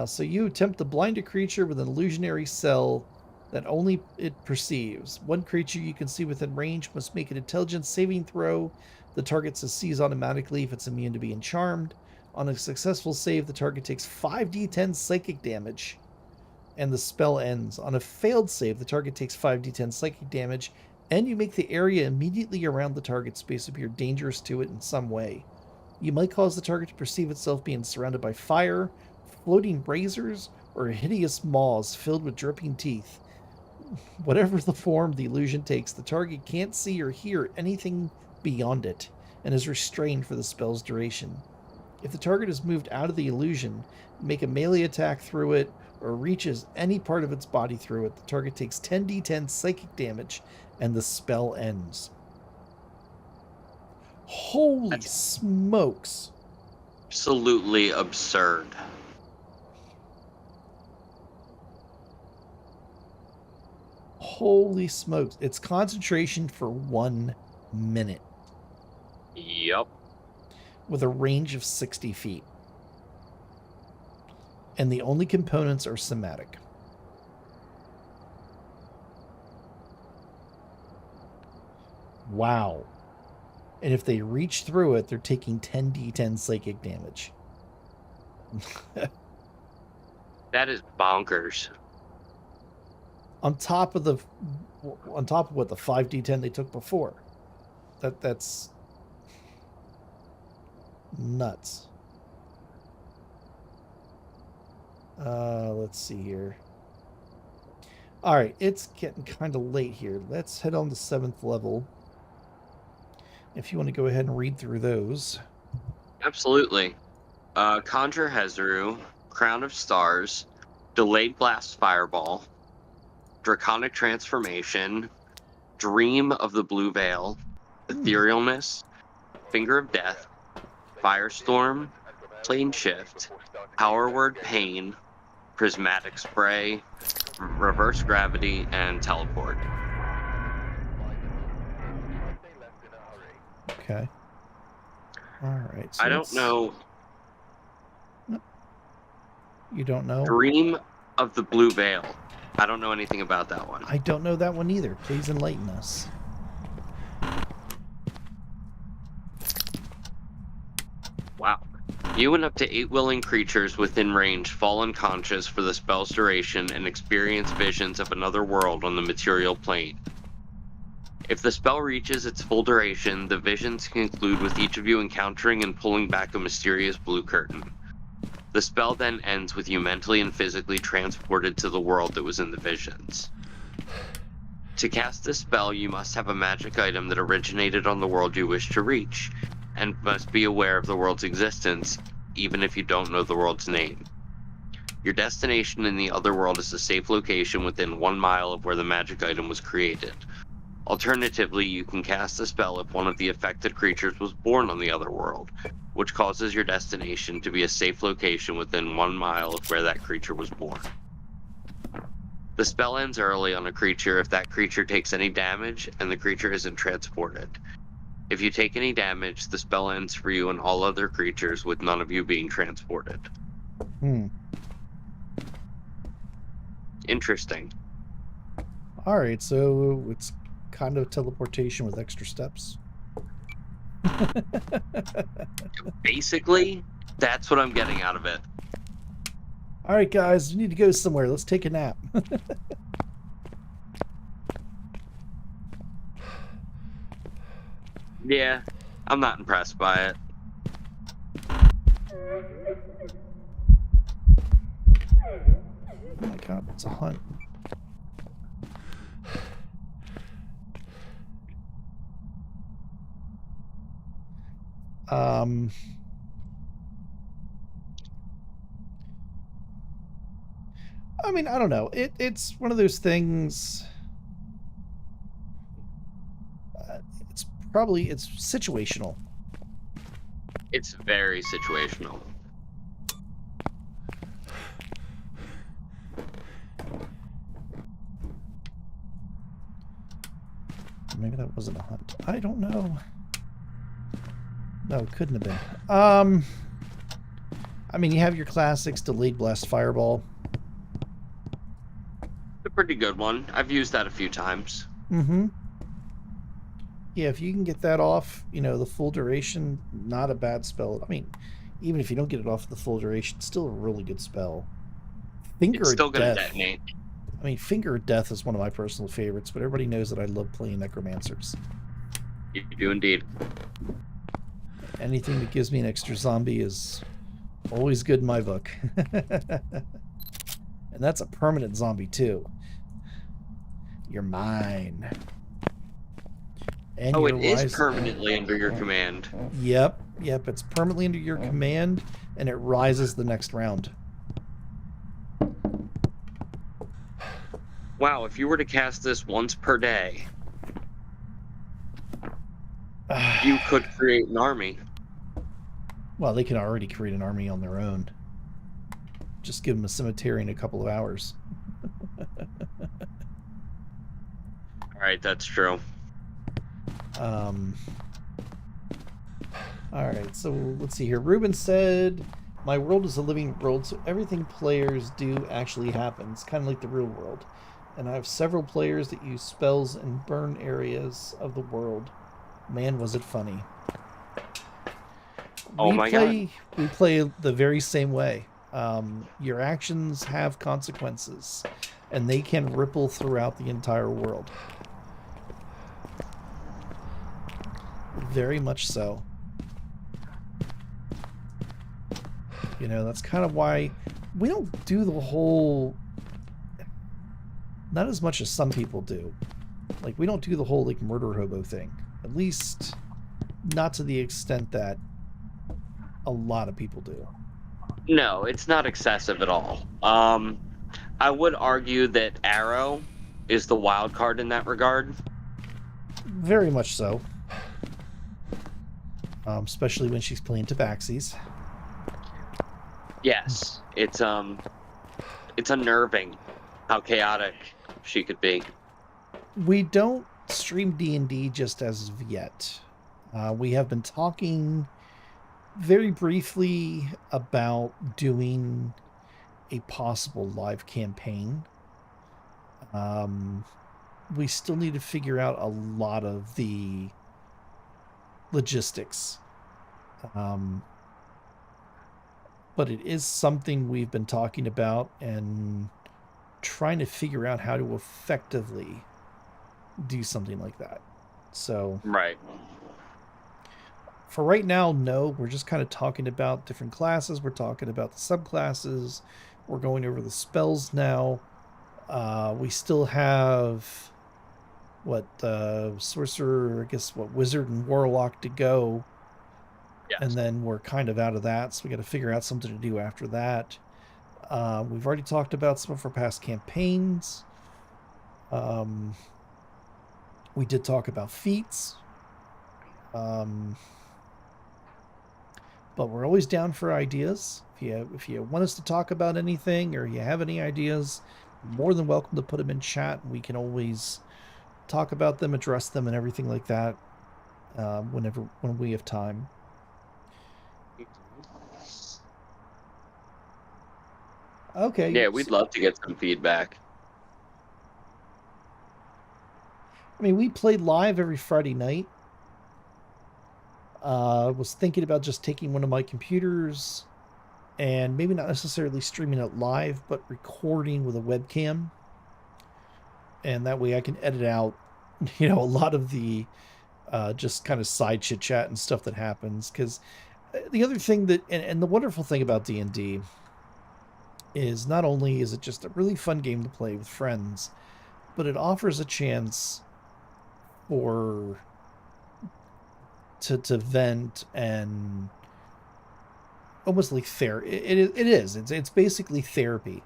So you attempt to blind a creature with an illusionary cell that only it perceives. One creature you can see within range must make an intelligence saving throw. The target succeeds automatically if it's immune to being charmed. On a successful save, the target takes 5d10 psychic damage, and the spell ends. On a failed save, the target takes 5d10 psychic damage, and you make the area immediately around the target space appear dangerous to it in some way. You might cause the target to perceive itself being surrounded by fire, floating razors, or hideous maws filled with dripping teeth. Whatever the form the illusion takes, the target can't see or hear anything beyond it, and is restrained for the spell's duration. If the target is moved out of the illusion, make a melee attack through it, or reaches any part of its body through it, the target takes 10d10 psychic damage, and the spell ends. Holy smokes. Absolutely absurd. Holy smokes. It's concentration for 1 minute. Yep. With a range of 60 feet. And the only components are somatic. Wow. And if they reach through it, they're taking 10d10 psychic damage. That is bonkers. On top of what the 5d10 they took before. That's nuts. Let's see here. All right, it's getting kind of late here. Let's head on to 7th level. If you want to go ahead and read through those. Absolutely. Conjure Hezru, Crown of Stars, Delayed Blast Fireball, Draconic Transformation, Dream of the Blue Veil, Ethereal Mist, Finger of Death, Firestorm, Plane Shift, Power Word Pain, Prismatic Spray, Reverse Gravity, and Teleport. Okay. All right. So I don't know. You don't know? Dream of the Blue Veil. I don't know anything about that one. I don't know that one either. Please enlighten us. Wow. You and up to 8 willing creatures within range fall unconscious for the spell's duration and experience visions of another world on the material plane. If the spell reaches its full duration, the visions conclude with each of you encountering and pulling back a mysterious blue curtain. The spell then ends with you mentally and physically transported to the world that was in the visions. To cast this spell, you must have a magic item that originated on the world you wish to reach, and must be aware of the world's existence, even if you don't know the world's name. Your destination in the other world is a safe location within 1 mile of where the magic item was created. Alternatively, you can cast a spell if one of the affected creatures was born on the other world, which causes your destination to be a safe location within 1 mile of where that creature was born. The spell ends early on a creature if that creature takes any damage and the creature isn't transported. If you take any damage, the spell ends for you and all other creatures, with none of you being transported. Interesting. All right, so it's kind of teleportation with extra steps. Basically, that's what I'm getting out of it. All right, guys, we need to go somewhere. Let's take a nap. Yeah, I'm not impressed by it. Oh my god, it's a hunt. I mean, I don't know. It's one of those things. It's situational. It's very situational. Maybe that wasn't a hunt. I don't know. No, it couldn't have been. I mean, you have your classics, delayed blast fireball. It's a pretty good one. I've used that a few times. Mm-hmm. Yeah, if you can get that off, the full duration, not a bad spell. I mean, even if you don't get it off the full duration, still a really good spell. It's still gonna detonate. I mean, Finger of Death is one of my personal favorites, but everybody knows that I love playing Necromancers. You do indeed. Anything that gives me an extra zombie is always good in my book. And that's a permanent zombie, too. You're mine. And it is permanently under your command. Yep, it's permanently under your command, and it rises the next round. Wow, if you were to cast this once per day, you could create an army. Well, they can already create an army on their own. Just give them a cemetery in a couple of hours. Alright, that's true. Alright, so let's see here. Ruben said, my world is a living world, so everything players do actually happens, kind of like the real world. And I have several players that use spells and burn areas of the world. Man, was it funny. God. We play the very same way. Your actions have consequences, and they can ripple throughout the entire world. Very much so. That's kind of why we don't do the whole... Not as much as some people do. Like, we don't do the whole, murder hobo thing. At least, not to the extent that a lot of people do. No, it's not excessive at all. I would argue that Arrow is the wild card in that regard. Very much so. Especially when she's playing Tabaxis. Yes, it's unnerving how chaotic she could be. We don't stream D&D just as of yet. We have been talking very briefly about doing a possible live campaign. We still need to figure out a lot of the logistics. But it is something we've been talking about and trying to figure out how to effectively do something like that. So, right. For right now, no. We're just kind of talking about different classes. We're talking about the subclasses. We're going over the spells now. We still have sorcerer, I guess what, wizard and warlock to go, Yes. and then we're kind of out of that, so we got to figure out something to do after that. We've already talked about some of our past campaigns. We did talk about feats. But we're always down for ideas. If you want us to talk about anything or you have any ideas, more than welcome to put them in chat. We can always talk about them, address them, and everything like that when we have time. Okay. Yeah, we'd love to get some feedback. I mean, we played live every Friday night. Was thinking about just taking one of my computers and maybe not necessarily streaming it live, but recording with a webcam. And that way I can edit out, a lot of the just kind of side chit chat and stuff that happens. Because the other thing that, and the wonderful thing about D&D is not only is it just a really fun game to play with friends, but it offers a chance to vent and almost like therapy. It's basically therapy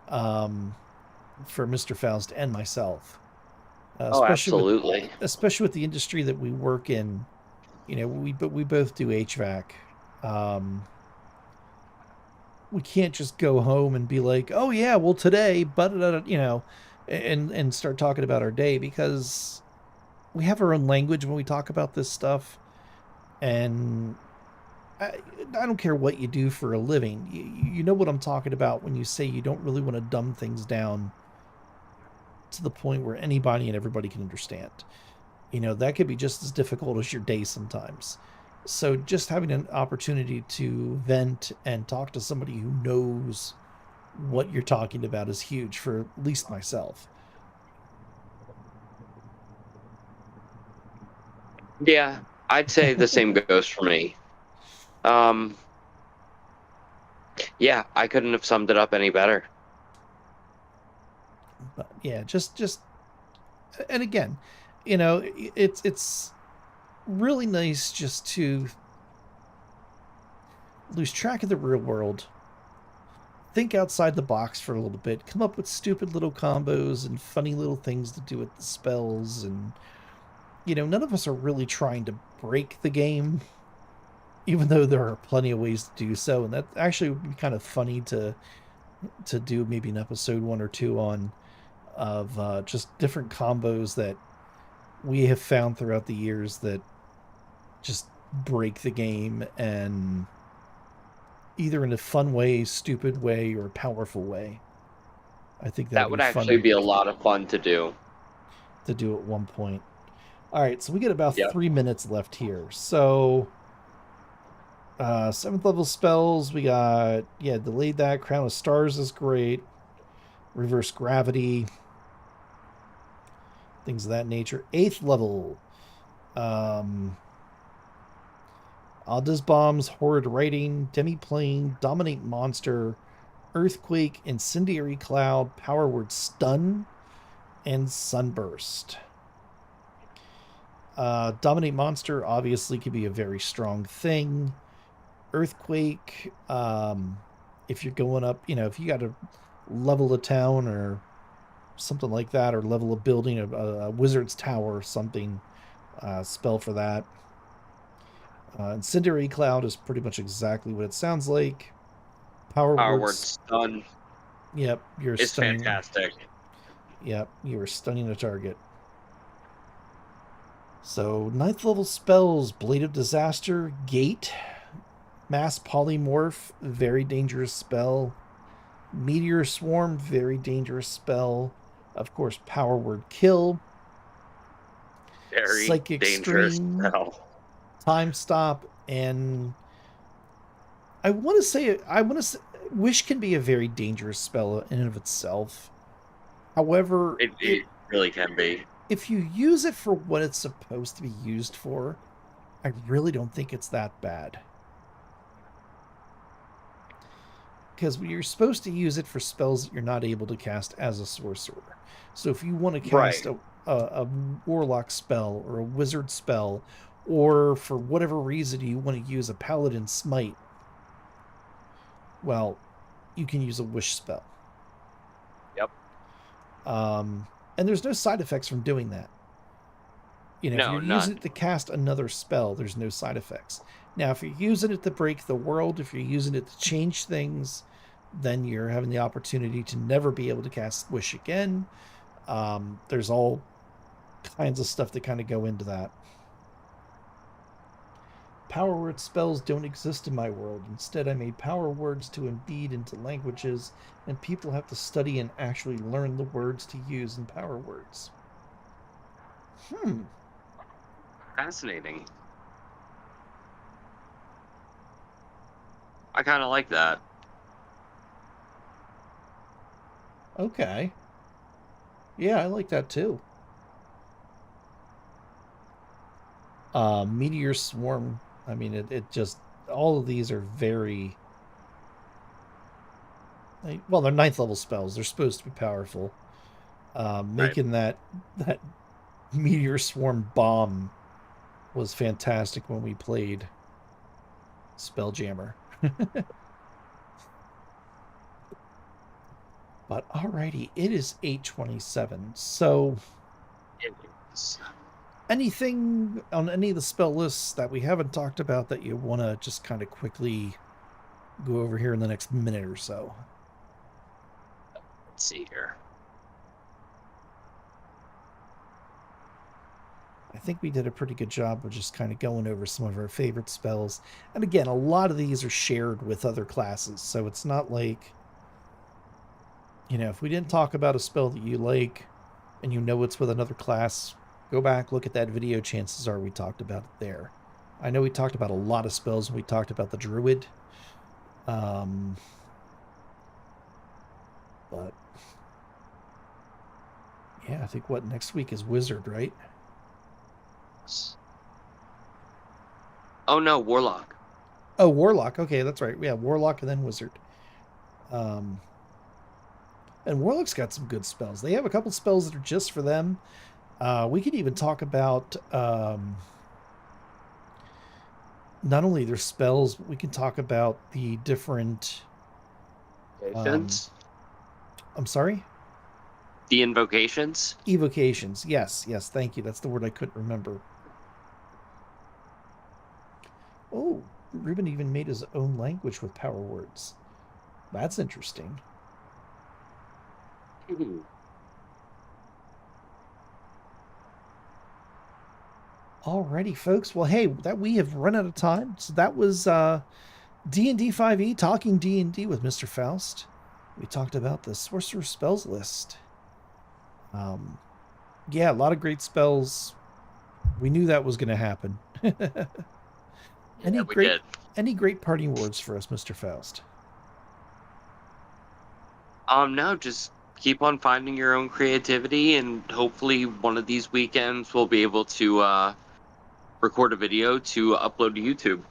for Mr. Faust and myself. Absolutely. Especially with the industry that we work in. We both do HVAC. We can't just go home and be like, oh yeah, well today, but and start talking about our day, because we have our own language when we talk about this stuff. And I don't care what you do for a living. You know what I'm talking about when you say you don't really want to dumb things down to the point where anybody and everybody can understand. That could be just as difficult as your day sometimes. So just having an opportunity to vent and talk to somebody who knows what you're talking about is huge for at least myself. Yeah, I'd say the same goes for me. Yeah, I couldn't have summed it up any better. But yeah, just and again, it's really nice just to lose track of the real world, think outside the box for a little bit, come up with stupid little combos and funny little things to do with the spells. And none of us are really trying to break the game, even though there are plenty of ways to do so. And that actually would be kind of funny to do maybe an episode 1 or 2 on, of just different combos that we have found throughout the years that just break the game, and either in a fun way, stupid way, or a powerful way. I think that would actually be a lot of fun to do. To do at one point. All right, so we get about 3 minutes left here. So 7th level spells, we got, delayed that. Crown of Stars is great. Reverse Gravity. Things of that nature. 8th level. Alda's Bombs, Horrid Writing, Demiplane, Dominate Monster, Earthquake, Incendiary Cloud, Power Word Stun, and Sunburst. Dominate Monster obviously could be a very strong thing. Earthquake, if you're going up, if you got to level a town or something like that, or level a building, a wizard's tower or something, spell for that. Incendiary Cloud is pretty much exactly what it sounds like. Power Word Stun. Yep, it's fantastic. Yep, you are stunning a target. So 9th level spells: Blade of Disaster, Gate, Mass Polymorph, very dangerous spell. Meteor Swarm, very dangerous spell. Of course, Power Word Kill. Very Psychic dangerous Stream, spell. Time Stop, and I want to say Wish can be a very dangerous spell in and of itself. However, it really can be. If you use it for what it's supposed to be used for, I really don't think it's that bad. Because you're supposed to use it for spells that you're not able to cast as a sorcerer. So if you want to cast a warlock spell or a wizard spell, or for whatever reason you want to use a paladin smite, well, you can use a wish spell. Yep. And there's no side effects from doing that. You know, if No, you're none. using it to cast another spell, there's no side effects. Now, if you're using it to break the world, if you're using it to change things, then you're having the opportunity to never be able to cast Wish again. There's all kinds of stuff that kind of go into that. Power word spells don't exist in my world. Instead, I made power words to embed into languages, and people have to study and actually learn the words to use in power words. Fascinating. I kind of like that. Okay. Yeah, I like that too. Meteor Swarm. I mean, it just, all of these are very, well, they're 9th level spells. They're supposed to be powerful. Making that Meteor Swarm bomb was fantastic when we played Spelljammer. But alrighty, it is 8:27. So It is. anything on any of the spell lists that we haven't talked about that you want to just kind of quickly go over here in the next minute or so? Let's see here. I think we did a pretty good job of just kind of going over some of our favorite spells. And again, a lot of these are shared with other classes, so it's not like, you know, if we didn't talk about a spell that you like and you know it's with another class, go back, look at that video. Chances are we talked about it there. I know we talked about a lot of spells when we talked about the Druid. But yeah, I think what next week is Wizard, right? Oh no, Warlock. Oh, Warlock. Okay, that's right. Yeah, Warlock and then Wizard. And Warlock's got some good spells. They have a couple spells that are just for them. We could even talk about not only their spells, but we can talk about the different. I'm sorry? The invocations? Evocations. Yes, yes, thank you. That's the word I couldn't remember. Oh, Ruben even made his own language with power words. That's interesting. Alrighty, folks. Well, hey, that we have run out of time. So that was D&D 5e, talking D&D with Mr. Faust. We talked about the Sorcerer Spells List. Yeah, a lot of great spells. We knew that was going to happen. Any great parting words for us, Mr. Faust? No, just keep on finding your own creativity, and hopefully one of these weekends we'll be able to record a video to upload to YouTube.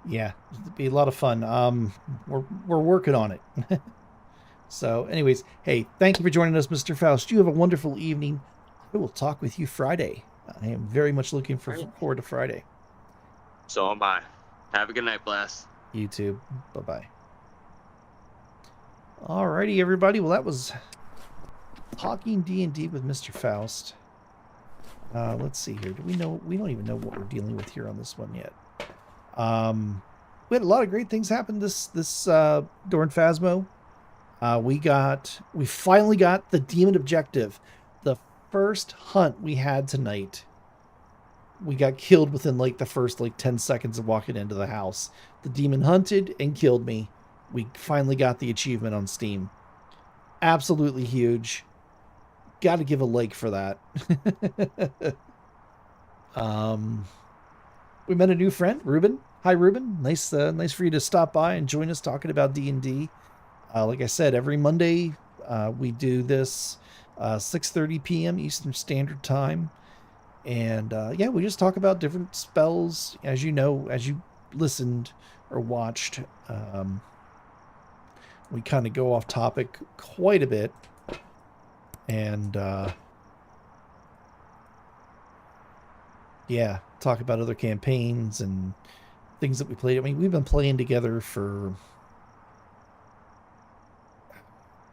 Yeah, it'd be a lot of fun. We're working on it. So, anyways, hey, thank you for joining us, Mr. Faust. You have a wonderful evening. I will talk with you Friday. I am very much looking forward to Friday. So am I. Have a good night, Blast. YouTube. Bye-bye. Alrighty, everybody. Well, that was talking D&D with Mr. Faust. Let's see here. Do we know? We don't even know what we're dealing with here on this one yet. We had a lot of great things happen this during Phasmo. We finally got the demon objective. The first hunt we had tonight, we got killed within like the first 10 seconds of walking into the house. The demon hunted and killed me. We finally got the achievement on Steam. Absolutely huge. Got to give a like for that. We met a new friend, Ruben. Hi, Ruben. Nice for you to stop by and join us talking about D&D. Like I said, every Monday we do this 6:30 p.m. Eastern Standard Time. And yeah, we just talk about different spells. As you know, as you listened or watched, we kind of go off topic quite a bit. And yeah, talk about other campaigns and things that we played. I mean, we've been playing together for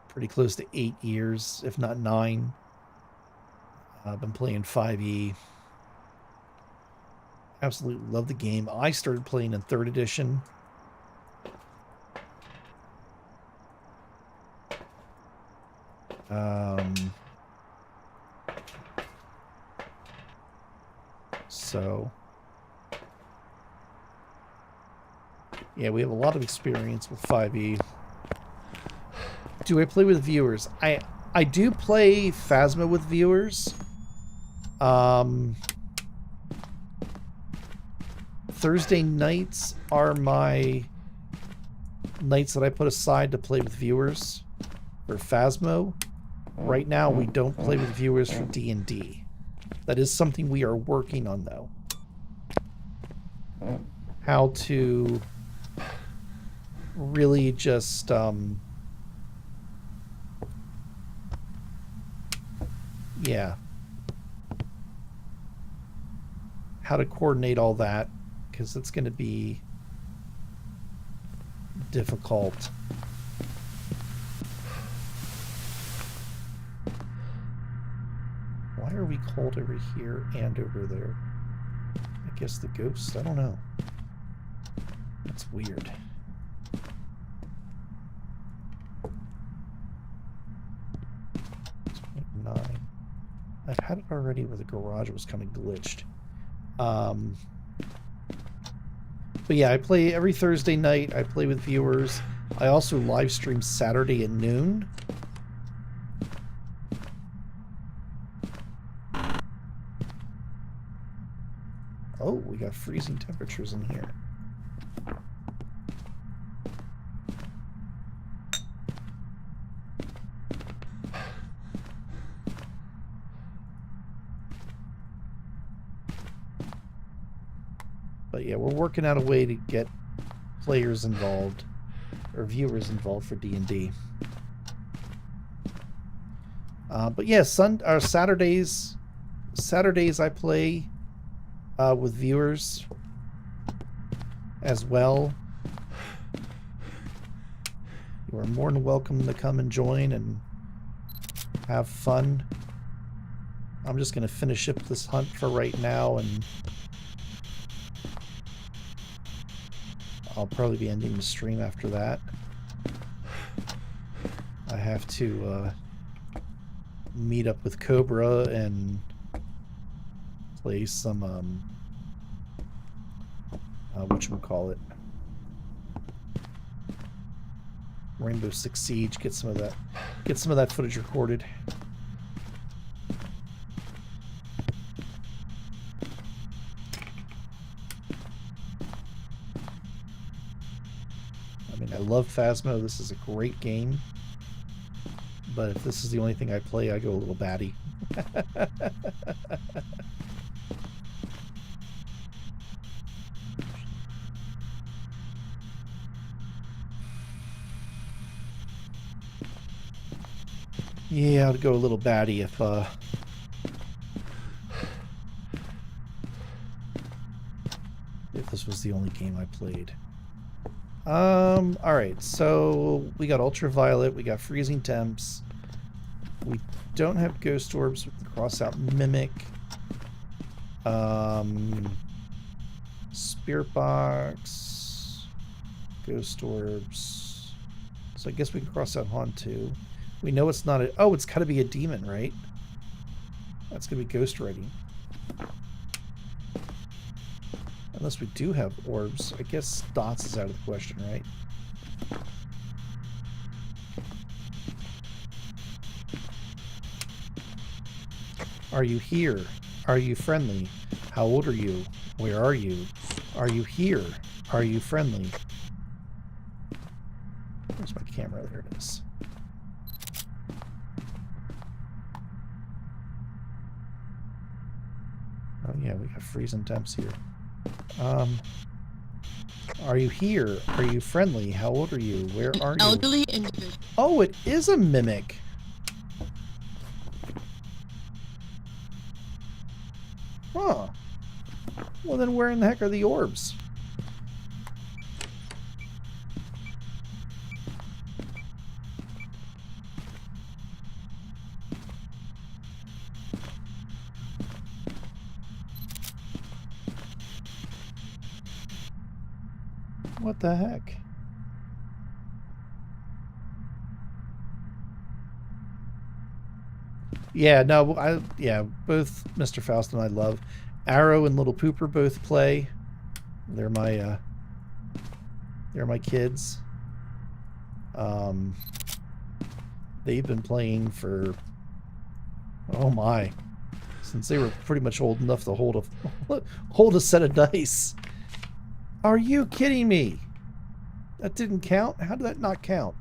pretty close to 8 years, if not 9. I've been playing 5e. Absolutely love the game. I started playing in 3rd edition. So, yeah, we have a lot of experience with 5e. Do I play with viewers? I do play Phasma with viewers. Thursday nights are my nights that I put aside to play with viewers for Phasmo. Right now, we don't play with viewers for D&D. That is something we are working on, though. How to really just yeah, how to coordinate all that, because it's going to be difficult. Why are we cold over here and over there? I guess the ghosts? I don't know. That's weird. I've had it already where the garage was kind of glitched. But yeah, I play every Thursday night. I play with viewers. I also live stream Saturday at noon. Oh, we got freezing temperatures in here. But yeah, we're working out a way to get players involved, or viewers involved for D&D. But yeah, Saturdays I play with viewers as well. You are more than welcome to come and join and have fun. I'm just going to finish up this hunt for right now, and I'll probably be ending the stream after that. I have to meet up with Cobra and play some whatchamacallit, Rainbow Six Siege, get some of that footage recorded. I mean, I love Phasmo. This is a great game. But if this is the only thing I play, I go a little batty. Yeah, I'd go a little batty if this was the only game I played. Alright, so we got Ultraviolet, we got Freezing Temps. We don't have Ghost Orbs with the cross-out Mimic. Spirit Box, Ghost Orbs. So I guess we can cross out Haunt too. We know it's not a... Oh, it's gotta be a demon, right? That's gonna be Ghost Writing. Unless we do have orbs. I guess dots is out of the question, right? Are you here? Are you friendly? How old are you? Where are you? Are you here? Are you friendly? Where's my camera? There it is. Oh yeah, we got freezing temps here. Are you here? Are you friendly? How old are you? Where are you? Elderly individual. Oh, it is a mimic. Huh. Well, then where in the heck are the orbs? What the heck? Yeah, no, yeah, both Mr. Faust and I love. Arrow and Little Pooper both play. They're my kids. They've been playing for, oh my, since they were pretty much old enough to hold a set of dice. Are you kidding me? That didn't count? How did that not count?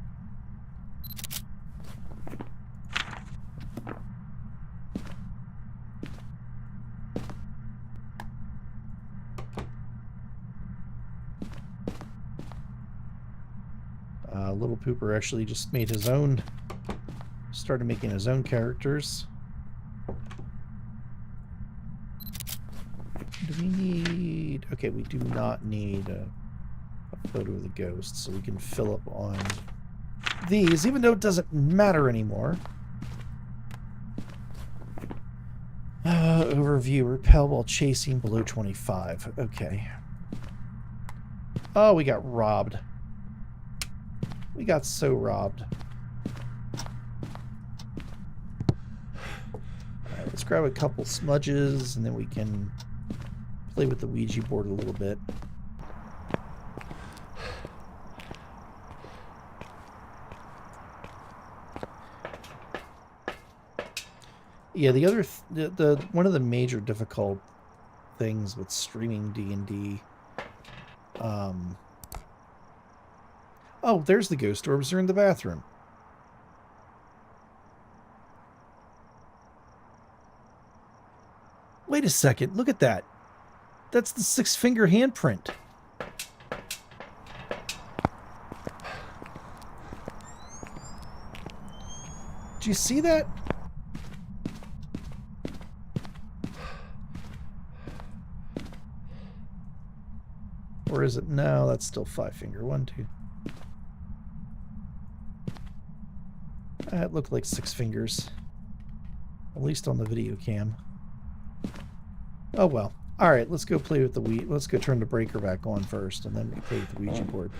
Little Pooper actually just made his own, started making his own characters. Do we need... Okay, we do not need a photo of the ghost, so we can fill up on these, even though it doesn't matter anymore. Overview, repel while chasing below 25. Okay. Oh, we got robbed. We got so robbed. Alright, let's grab a couple smudges, and then we can play with the Ouija board a little bit. Yeah, the other one of the major difficult things with streaming D&D, oh, there's the ghost orbs. They're in the bathroom. Wait a second. Look at that. That's the 6-finger handprint. Do you see that? Or is it? No, that's still 5-finger. 1, 2. That looked like 6 fingers. At least on the video cam. Oh well. Alright, let's go play with the Ouija. Let's go turn the breaker back on first, and then we play with the Ouija board.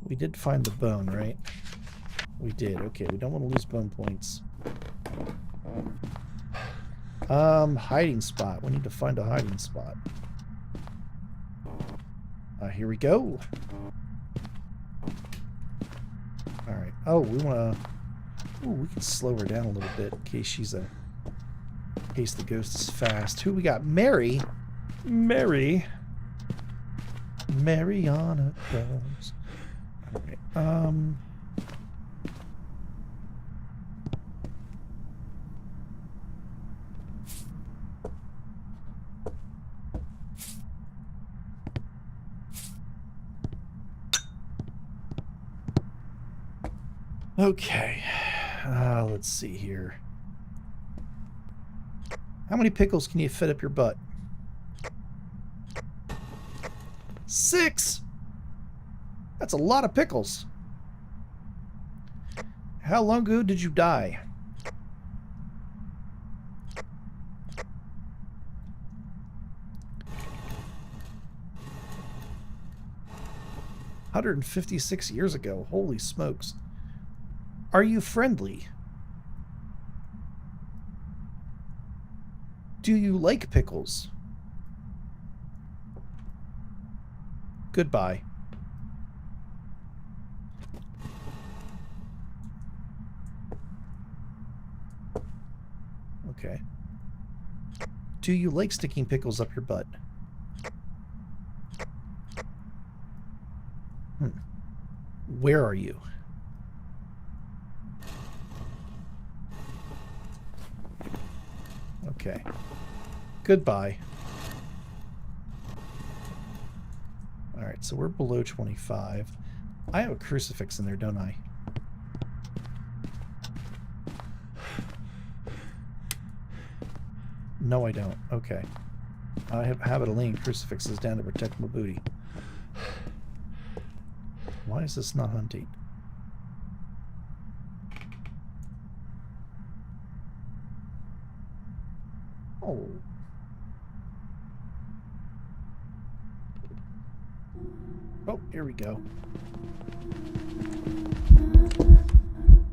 We did find the bone, right? We did. Okay, we don't want to lose bone points. Hiding spot. We need to find a hiding spot. Here we go. Alright. Oh, we want to... Ooh, we can slow her down a little bit in case she's a... In case the ghost is fast. Who we got? Mary. Mary. Mariana Cross. Alright. Okay. Let's see here. How many pickles can you fit up your butt? 6! That's a lot of pickles. How long ago did you die? $156 years ago. Holy smokes. Are you friendly? Do you like pickles? Goodbye. Okay. Do you like sticking pickles up your butt? Where are you? Okay. Goodbye. Alright, so we're below 25. I have a crucifix in there, don't I? No, I don't. Okay. I have a habit of laying crucifixes down to protect my booty. Why is this not hunting? Oh. Oh, here we go.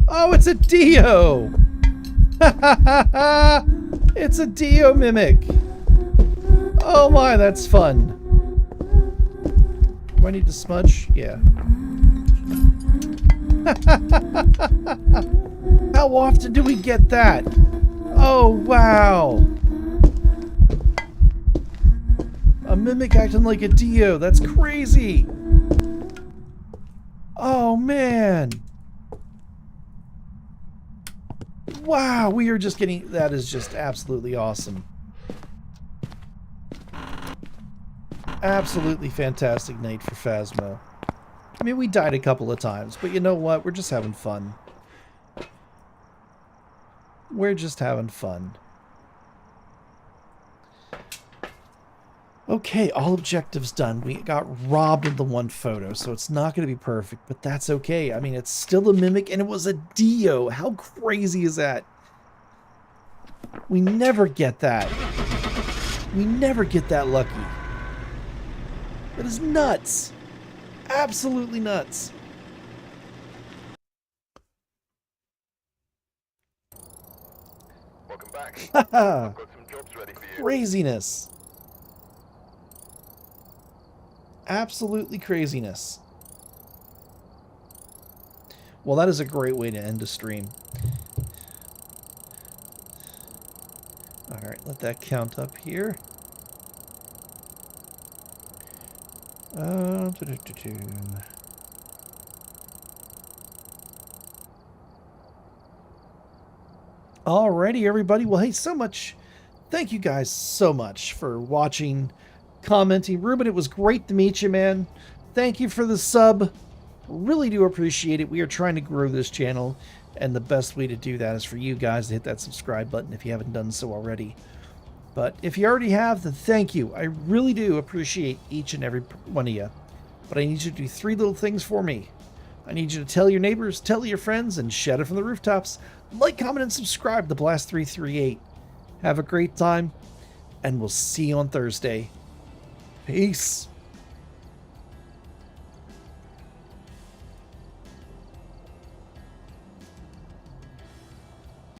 Oh, it's a Dio! It's a Dio mimic! Oh my, that's fun. Do I need to smudge? Yeah. How often do we get that? Oh, wow. A mimic acting like a Dio. That's crazy. Oh, man. Wow, we are just getting... That is just absolutely awesome. Absolutely fantastic night for Phasmo. I mean, we died a couple of times, but you know what? We're just having fun. We're just having fun. Okay, all objectives done. We got robbed in the one photo, so it's not going to be perfect, but that's okay. I mean, it's still a mimic, and it was a Dio. How crazy is that? We never get that. We never get that lucky. That is nuts. Absolutely nuts. Welcome back. I've got some jobs ready for you. Craziness. Absolutely craziness. Well, that is a great way to end a stream. Alright, let that count up here. Alrighty, everybody. Well, hey, thank you guys so much for watching, commenting. Ruben, it was great to meet you, man. Thank you for the sub. Really do appreciate it. We are trying to grow this channel, and the best way to do that is for you guys to hit that subscribe button if you haven't done so already. But if you already have, then thank you. I really do appreciate each and every one of you. But I need you to do 3 little things for me. I need you to tell your neighbors, tell your friends, and shout it from the rooftops. Like, comment, and subscribe to Blast338. Have a great time, and we'll see you on Thursday. Peace.